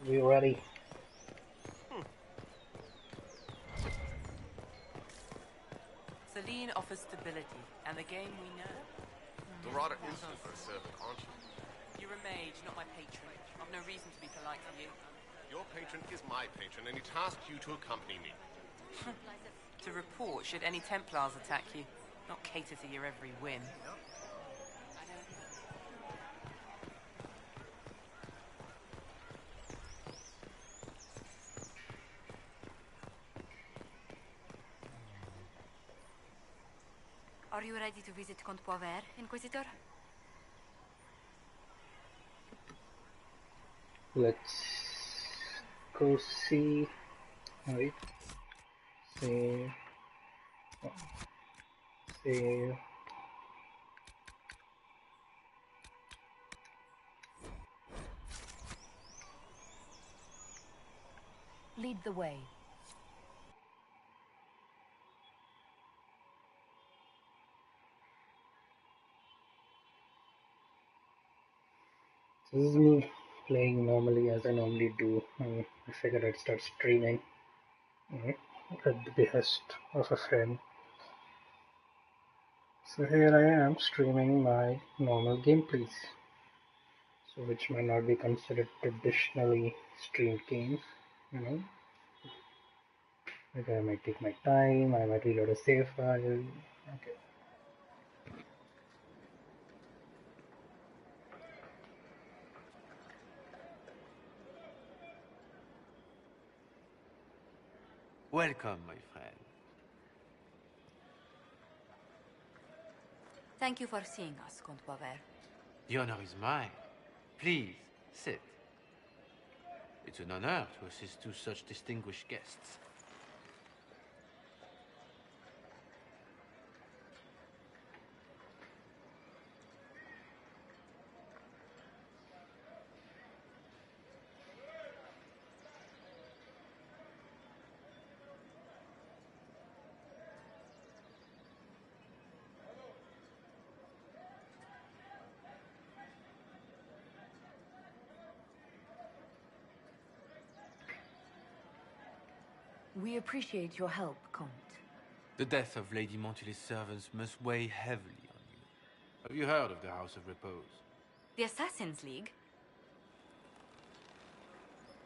We ready? Celine offers stability, and the game we know. The rather instant for a servant, aren't you? You're a mage, not my patron. I've no reason to be polite to you. Your patron is my patron, and he tasked you to accompany me. To report should any Templars attack you, not cater to your every whim. Are you ready to visit Comte Poivert, Inquisitor? Let's go see. Wait. Save. Save. Lead the way. So this is me playing normally as I normally do. I figured I'd start streaming at the behest of a friend. So here I am streaming my normal gameplays, so which might not be considered traditionally streamed games, you know. Like I might take my time, I might reload a save file. Okay. Welcome, my friend. Thank you for seeing us, Comte Poivert. The honor is mine. Please, sit. It's an honor to assist two such distinguished guests. We appreciate your help, Comte. The death of Lady Montily's servants must weigh heavily on you. Have you heard of the House of Repose? The Assassin's League?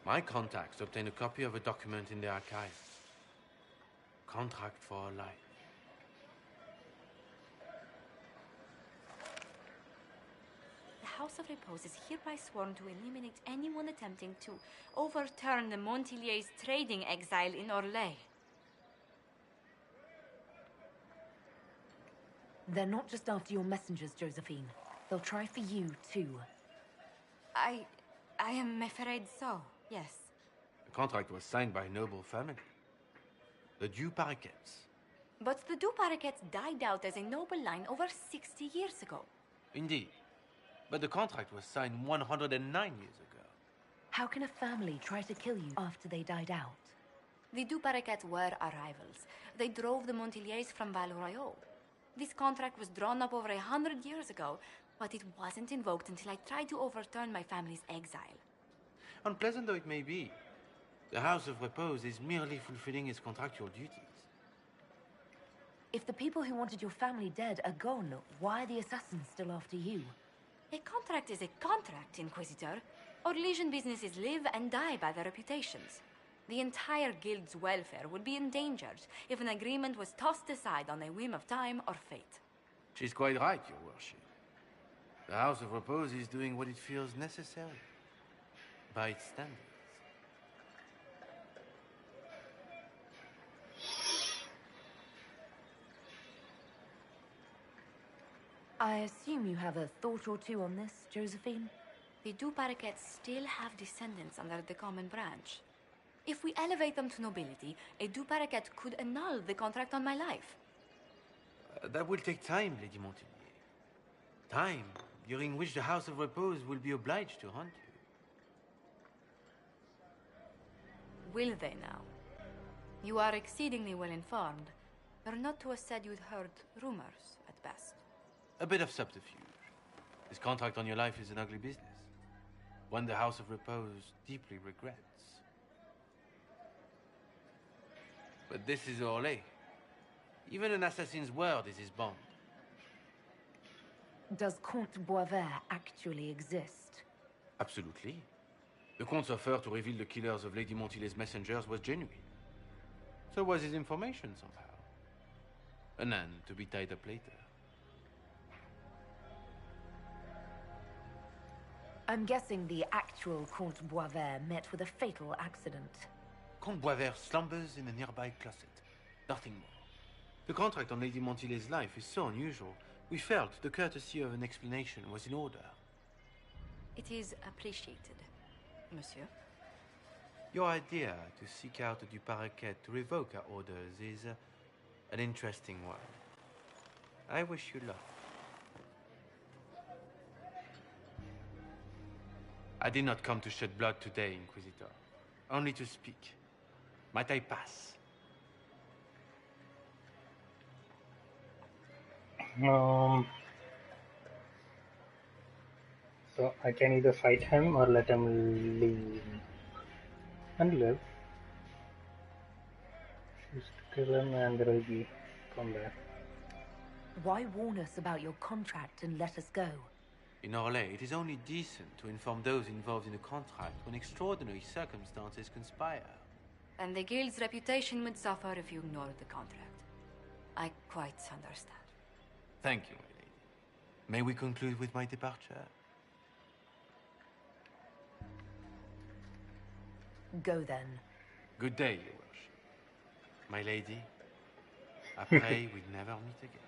My contacts obtained a copy of a document in the archive. Contract for a life. House of Repose is hereby sworn to eliminate anyone attempting to overturn the Montillier's trading exile in Orlais. They're not just after your messengers, Josephine. They'll try for you, too. I am afraid so, yes. The contract was signed by a noble family. The Du Paraquets. But the Du Paraquets died out as a noble line over 60 years ago. Indeed. But the contract was signed 109 years ago. How can a family try to kill you after they died out? The Du Paraquets were our rivals. They drove the Montiliers from Val Royaux. This contract was drawn up over 100 years ago, but it wasn't invoked until I tried to overturn my family's exile. Unpleasant though it may be, the House of Repose is merely fulfilling its contractual duties. If the people who wanted your family dead are gone, why are the assassins still after you? A contract is a contract, Inquisitor. Our Legion businesses live and die by their reputations. The entire guild's welfare would be endangered if an agreement was tossed aside on a whim of time or fate. She's quite right, Your Worship. The House of Repose is doing what it feels necessary, by its standards. I assume you have a thought or two on this, Josephine? The Du Paraquets still have descendants under the common branch. If we elevate them to nobility, a Du Paraquet could annul the contract on my life. That will take time, Lady Montilier. Time during which the House of Repose will be obliged to hunt you. Will they now? You are exceedingly well informed. You're not to have said you'd heard rumors, at best. A bit of subterfuge. This contract on your life is an ugly business. One the House of Repose deeply regrets. But this is Orlais. Even an assassin's word is his bond. Does Comte Boisvert actually exist? Absolutely. The Comte's offer to reveal the killers of Lady Montilier's messengers was genuine. So was his information somehow. An end to be tied up later. I'm guessing the actual Comte Boisvert met with a fatal accident. Comte Boisvert slumbers in a nearby closet. Nothing more. The contract on Lady Montilier's life is so unusual, we felt the courtesy of an explanation was in order. It is appreciated, monsieur. Your idea to seek out the Du Paraquet to revoke our orders is an interesting one. I wish you luck. I did not come to shed blood today, Inquisitor. Only to speak. Might I pass? So I can either fight him or let him leave and live. Choose to kill him and there will be combat. Why warn us about your contract and let us go? In Orlais, it is only decent to inform those involved in the contract when extraordinary circumstances conspire. And the guild's reputation would suffer if you ignored the contract. I quite understand. Thank you, my lady. May we conclude with my departure? Go then. Good day, Your Worship. My lady, I pray we never meet again.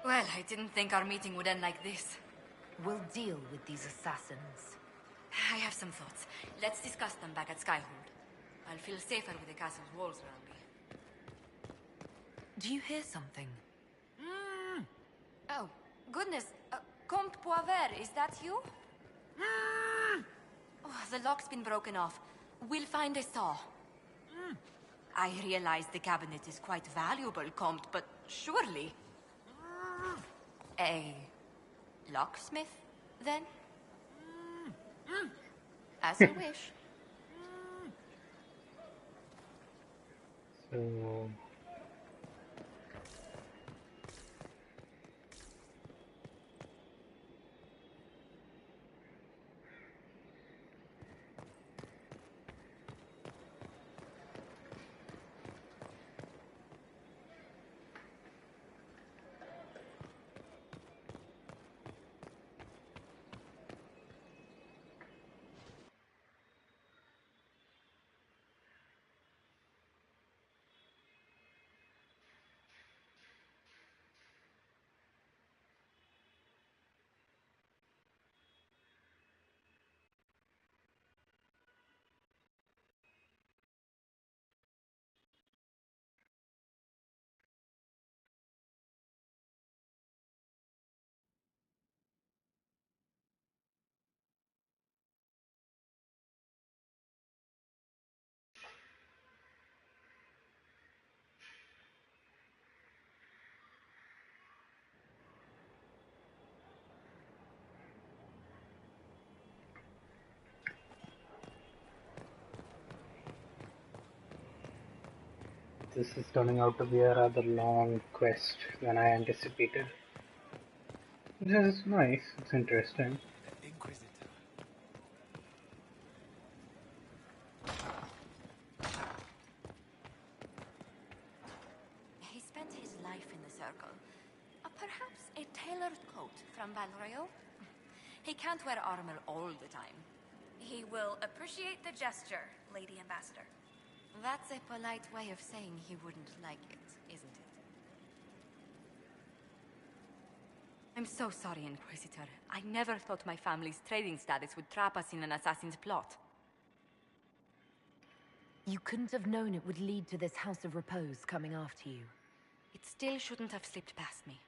Well, I didn't think our meeting would end like this. We'll deal with these assassins. I have some thoughts. Let's discuss them back at Skyhold. I'll feel safer with the castle's walls around me. Do you hear something? Oh, goodness. Comte Boisvert, is that you? Oh, the lock's been broken off. We'll find a saw. I realize the cabinet is quite valuable, Comte, but surely... A locksmith, then? As you wish. So... This is turning out to be a rather long quest than I anticipated. Which is nice, it's interesting. Inquisitor. He spent his life in the Circle. Perhaps a tailored coat from Valroyo? He can't wear armor all the time. He will appreciate the gesture, Lady Ambassador. That's a polite way of saying he wouldn't like it, isn't it? I'm so sorry, Inquisitor. I never thought my family's trading status would trap us in an assassin's plot. You couldn't have known it would lead to this House of Repose coming after you. It still shouldn't have slipped past me.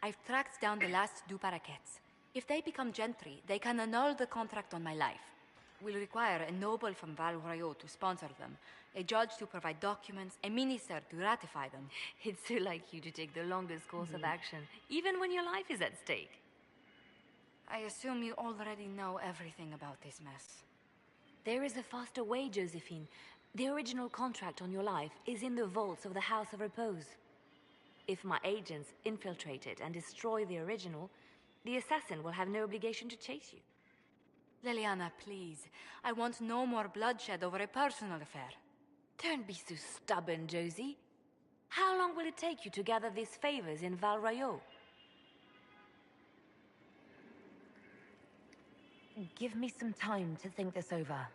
I've tracked down the last Du Paraquets. If they become gentry, they can annul the contract on my life. We'll require a noble from Val Royaux to sponsor them, a judge to provide documents, a minister to ratify them. It's so like you to take the longest course of action, even when your life is at stake. I assume you already know everything about this mess. There is a faster way, Josephine. The original contract on your life is in the vaults of the House of Repose. If my agents infiltrate it and destroy the original, the assassin will have no obligation to chase you. Leliana, please. I want no more bloodshed over a personal affair. Don't be so stubborn, Josie. How long will it take you to gather these favors in Val Royaux? Give me some time to think this over.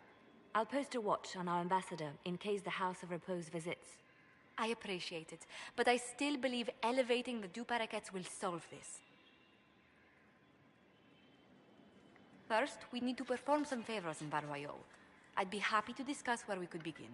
I'll post a watch on our ambassador in case the House of Repose visits. I appreciate it, but I still believe elevating the Du Paraquets will solve this. First, we need to perform some favors in Val Royaux. I'd be happy to discuss where we could begin.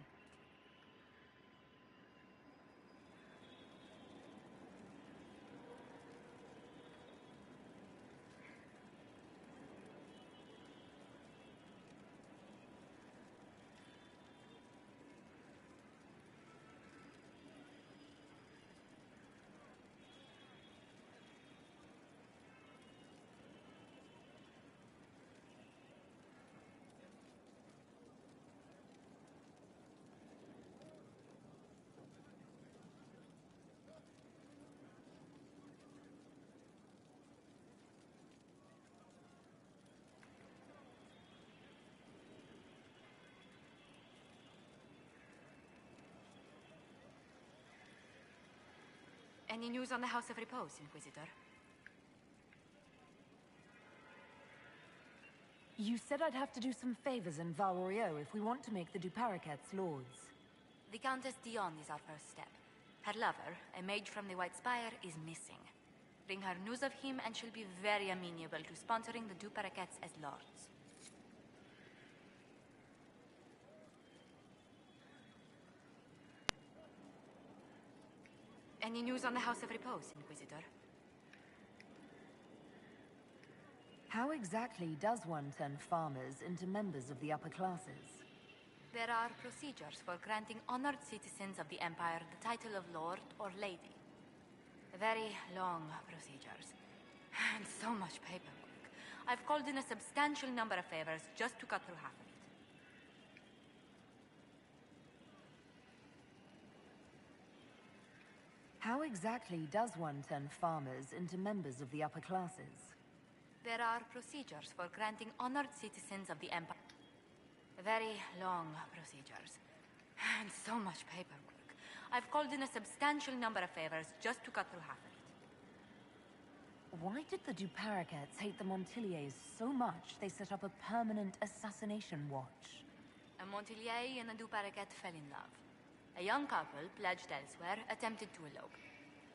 Any news on the House of Repose, Inquisitor? You said I'd have to do some favors in Val Royaux if we want to make the Du Paraquets lords. The Countess Dion is our first step. Her lover, a mage from the White Spire, is missing. Bring her news of him and she'll be very amenable to sponsoring the Du Paraquets as lords. Any news on the House of Repose, Inquisitor? How exactly does one turn farmers into members of the upper classes? There are procedures for granting honored citizens of the Empire the title of Lord or Lady. Very long procedures. And so much paperwork. I've called in a substantial number of favors just to cut through half of it. How exactly does one turn farmers into members of the upper classes? There are procedures for granting honored citizens of the Empire. Very long procedures. And so much paperwork. I've called in a substantial number of favors just to cut through half of it. Why did the Du Paraquets hate the Montiliers so much they set up a permanent assassination watch? A Montilier and a Du Paraquet fell in love. A young couple, pledged elsewhere, attempted to elope.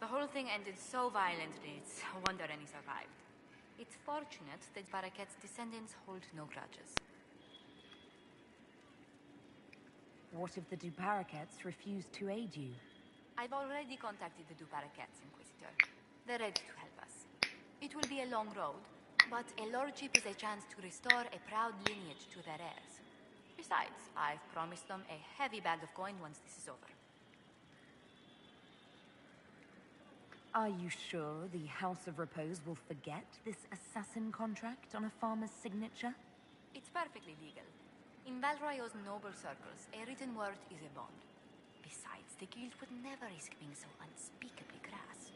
The whole thing ended so violently, it's a wonder any survived. It's fortunate that Paraquet's descendants hold no grudges. What if the Du Paraquets refuse to aid you? I've already contacted the Du Paraquets, Inquisitor. They're ready to help us. It will be a long road, but a lordship is a chance to restore a proud lineage to their heirs. Besides, I've promised them a heavy bag of coin once this is over. Are you sure the House of Repose will forget this assassin contract on a farmer's signature? It's perfectly legal. In Val Royaux's noble circles, a written word is a bond. Besides, the guild would never risk being so unspeakably crass.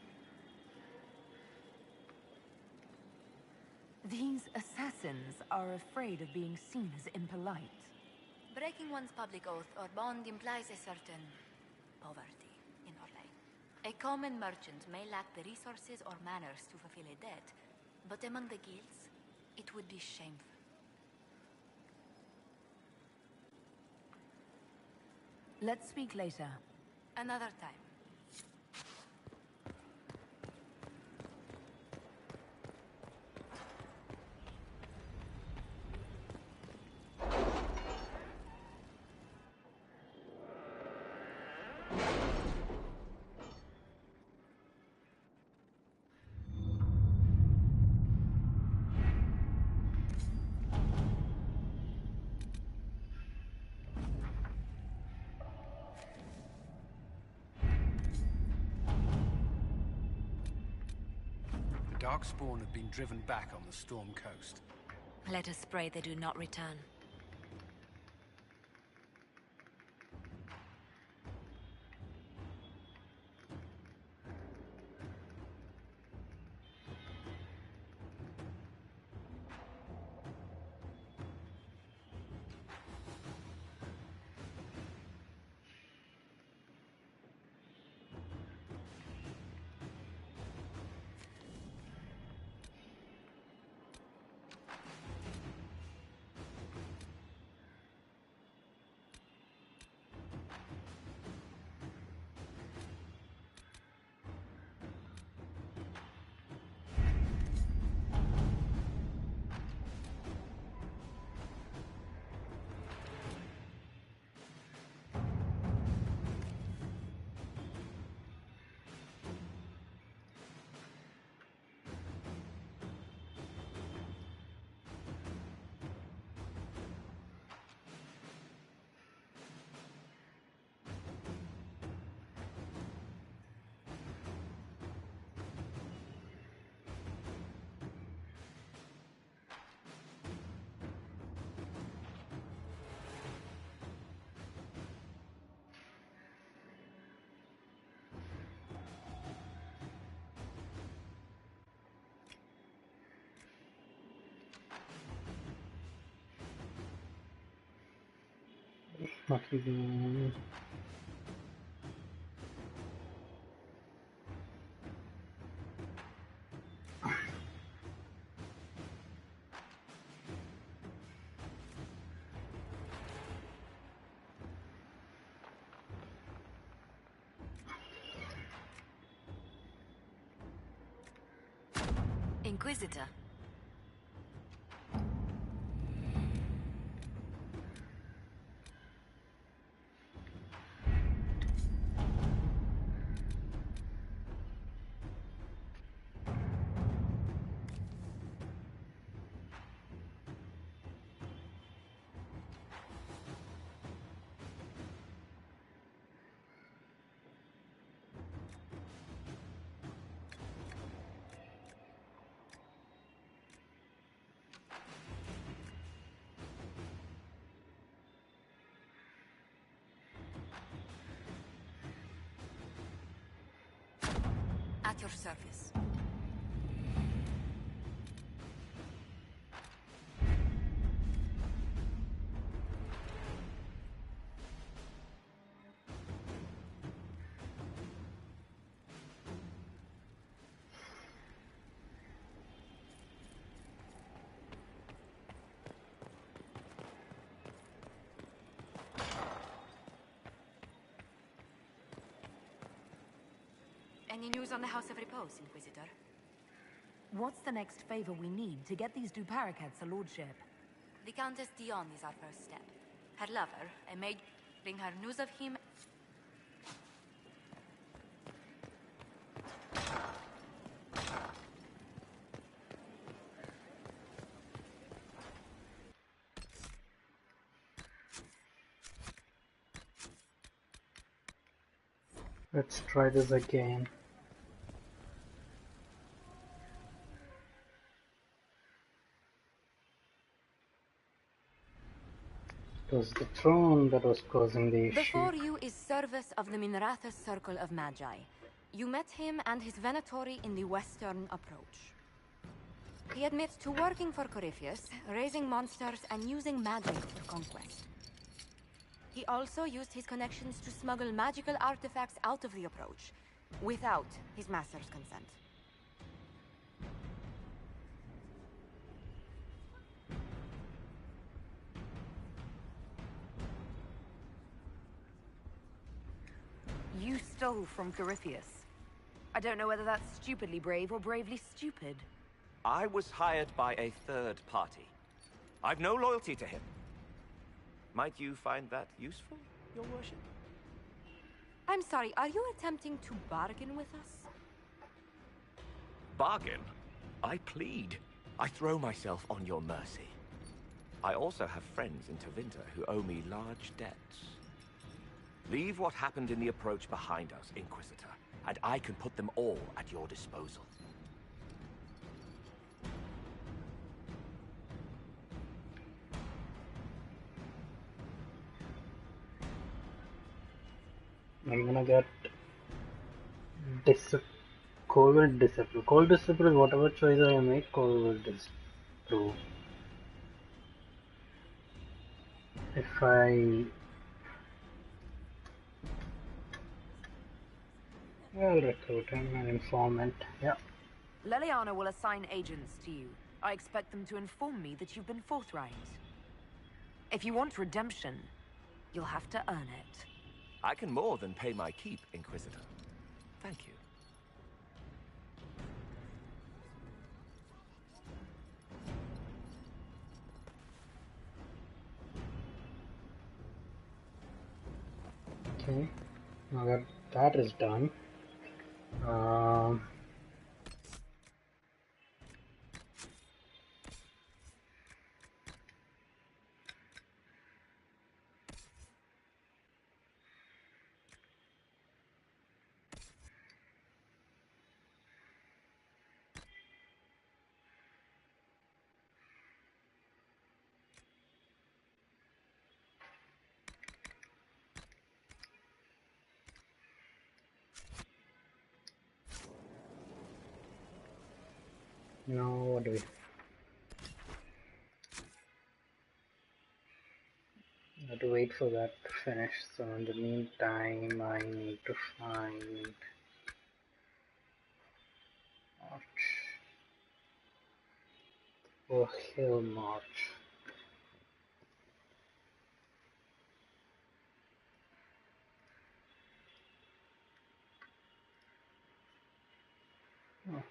These assassins are afraid of being seen as impolite. Breaking one's public oath or bond implies a certain poverty in Orlais. A common merchant may lack the resources or manners to fulfill a debt, but among the guilds, it would be shameful. Let's speak later. Another time. Darkspawn have been driven back on the Storm Coast. Let us pray they do not return. Not even. Inquisitor. At your service. Any news on the House of Repose, Inquisitor? What's the next favor we need to get these Duparacats a lordship? The Countess Dion is our first step. Her lover, a maid, bring her news of him. Let's try this again. It was the throne that was causing the issue. Before you is Service of the Minrathous Circle of Magi. You met him and his Venatori in the western approach. He admits to working for Corypheus, raising monsters, and using magic for conquest. He also used his connections to smuggle magical artifacts out of the approach, without his master's consent. You stole from Corypheus. I don't know whether that's stupidly brave or bravely stupid. I was hired by a third party. I've no loyalty to him. Might you find that useful, Your Worship? I'm sorry, are you attempting to bargain with us? Bargain? I plead. I throw myself on your mercy. I also have friends in Tevinter who owe me large debts. Leave what happened in the approach behind us, Inquisitor, and I can put them all at your disposal. I'm gonna get Cold will disapprove. Cold disapprove whatever choice I make, Cold will disapprove. If I'll recruit him, an informant, yeah. Leliana will assign agents to you. I expect them to inform me that you've been forthright. If you want redemption, you'll have to earn it. I can more than pay my keep, Inquisitor. Thank you. Okay, now that that is done, now what do we? I have to wait for that to finish. So in the meantime, I need to find March or Hill March. Oh.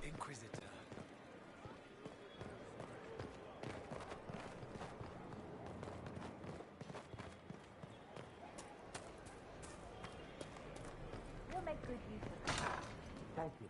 Inquisitor. We'll make good use of it. Thank you.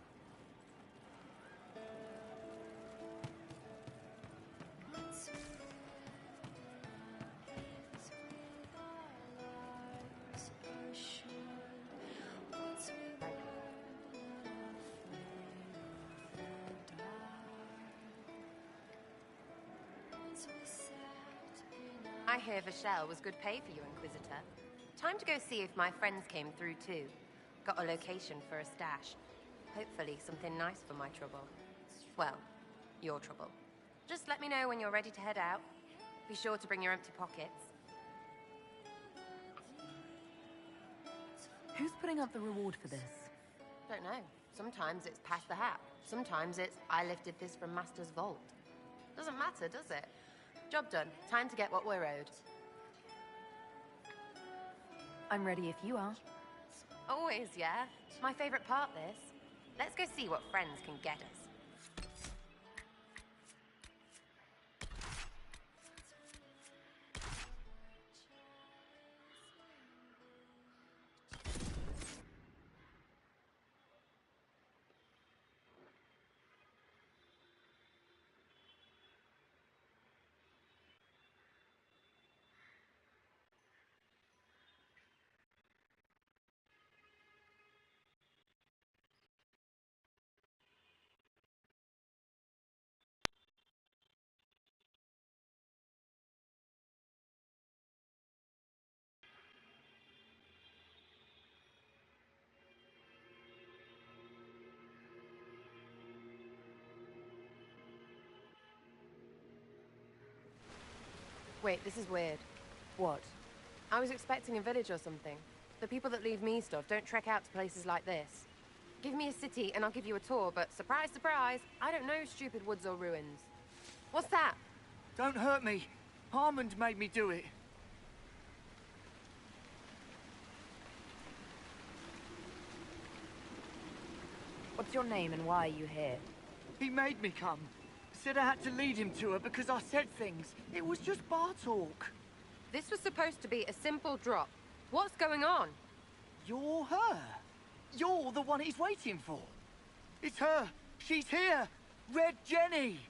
I hear Vachelle was good pay for you, Inquisitor. Time to go see if my friends came through too. Got a location for a stash. Hopefully something nice for my trouble. Well, your trouble. Just let me know when you're ready to head out. Be sure to bring your empty pockets. Who's putting up the reward for this? Don't know. Sometimes it's pass the hat. Sometimes it's I lifted this from Master's vault. Doesn't matter, does it? Job done. Time to get what we're owed. I'm ready if you are. Always, yeah. My favorite part, this. Let's go see what friends can get us. Wait, this is weird. What? I was expecting a village or something. The people that leave me stuff don't trek out to places like this. Give me a city and I'll give you a tour, but surprise, surprise, I don't know stupid woods or ruins. What's that? Don't hurt me. Harmond made me do it. What's your name and why are you here? He made me come. Said I had to lead him to her because I said things. It was just bar talk. This was supposed to be a simple drop. What's going on? You're her. You're the one he's waiting for. It's her. She's here. Red Jenny.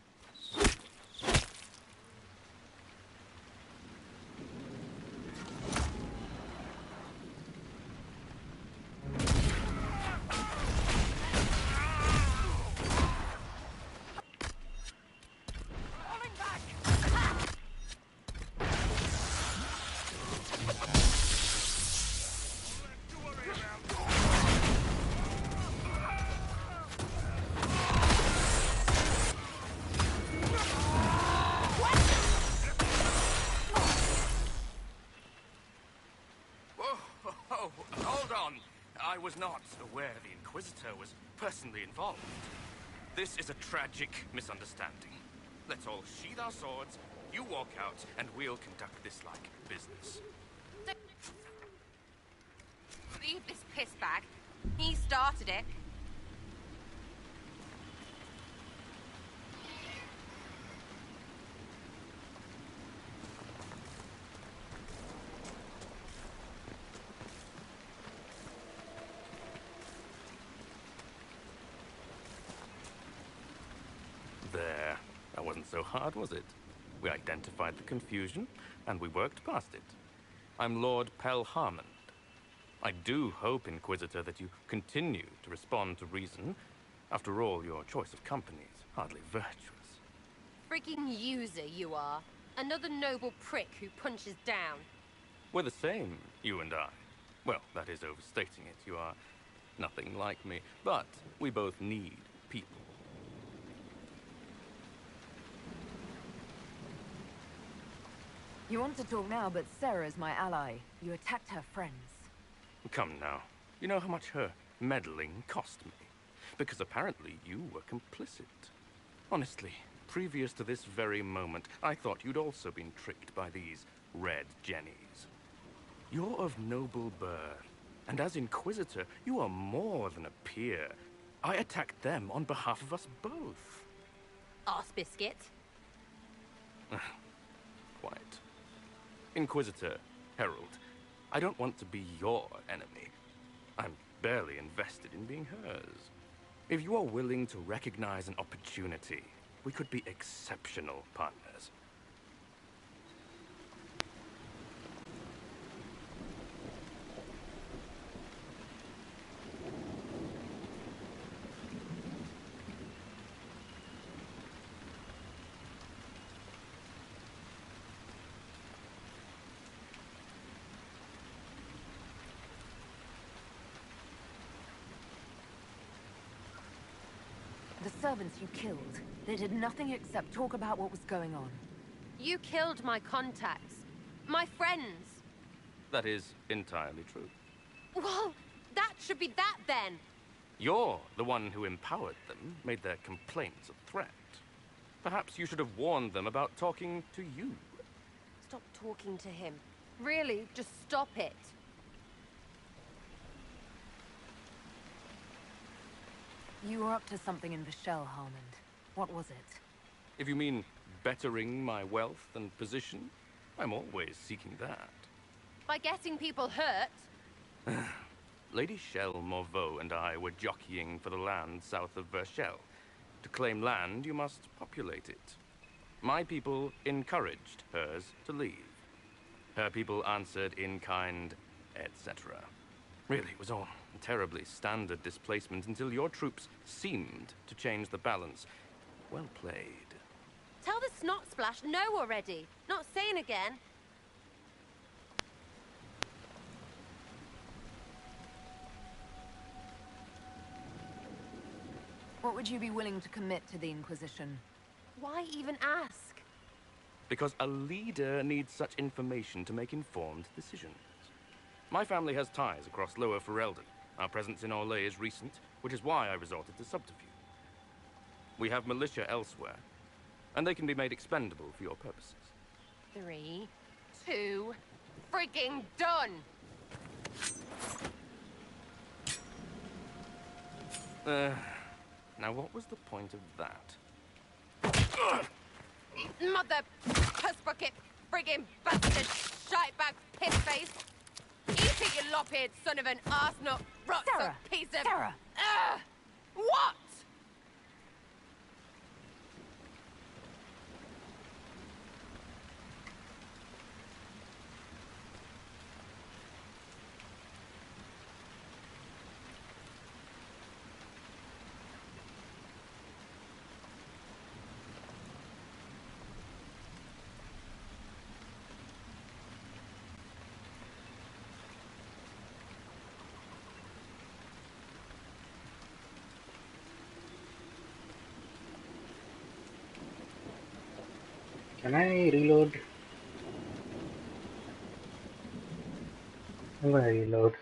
I was not aware the Inquisitor was personally involved. This is a tragic misunderstanding. Let's all sheathe our swords, you walk out, and we'll conduct this like business. Leave this piss bag. He started it. There. That wasn't so hard, was it? We identified the confusion, and we worked past it. I'm Lord Pel Harmond. I do hope, Inquisitor, that you continue to respond to reason. After all, your choice of company is hardly virtuous. Freaking user you are. Another noble prick who punches down. We're the same, you and I. Well, that is overstating it. You are nothing like me. But we both need people. You want to talk now, but Sarah's my ally. You attacked her friends. Come now. You know how much her meddling cost me? Because apparently you were complicit. Honestly, previous to this very moment, I thought you'd also been tricked by these Red Jennies. You're of noble birth, and as Inquisitor, you are more than a peer. I attacked them on behalf of us both. Arse biscuit. Quite. Inquisitor, Herald, I don't want to be your enemy. I'm barely invested in being hers. If you are willing to recognize an opportunity, we could be exceptional partners. The servants you killed, they did nothing except talk about what was going on. You killed my contacts. My friends. That is entirely true. Well, that should be that then. You're the one who empowered them, made their complaints a threat. Perhaps you should have warned them about talking to you. Stop talking to him. Really, just stop it. You were up to something in Vishel, Harmond. What was it? If you mean bettering my wealth and position, I'm always seeking that. By getting people hurt? Lady Shell Morveau and I were jockeying for the land south of Verchel. To claim land, you must populate it. My people encouraged hers to leave. Her people answered in kind, etc. Really, it was all terribly standard displacement until your troops seemed to change the balance. Well played. Tell the snot splash no already. Not saying again. What would you be willing to commit to the Inquisition? Why even ask? Because a leader needs such information to make informed decisions. My family has ties across Lower Ferelden. Our presence in Orlais is recent, which is why I resorted to subterfuge. We have militia elsewhere, and they can be made expendable for your purposes. 3, 2, freaking done! Now what was the point of that? Mother puss-bucket, friggin' bastard, shite-bag, piss-face! Eat it, you lop-eared son of an arse-nut, rock-suck piece of... Sarah! What? Can I reload? I'm gonna reload.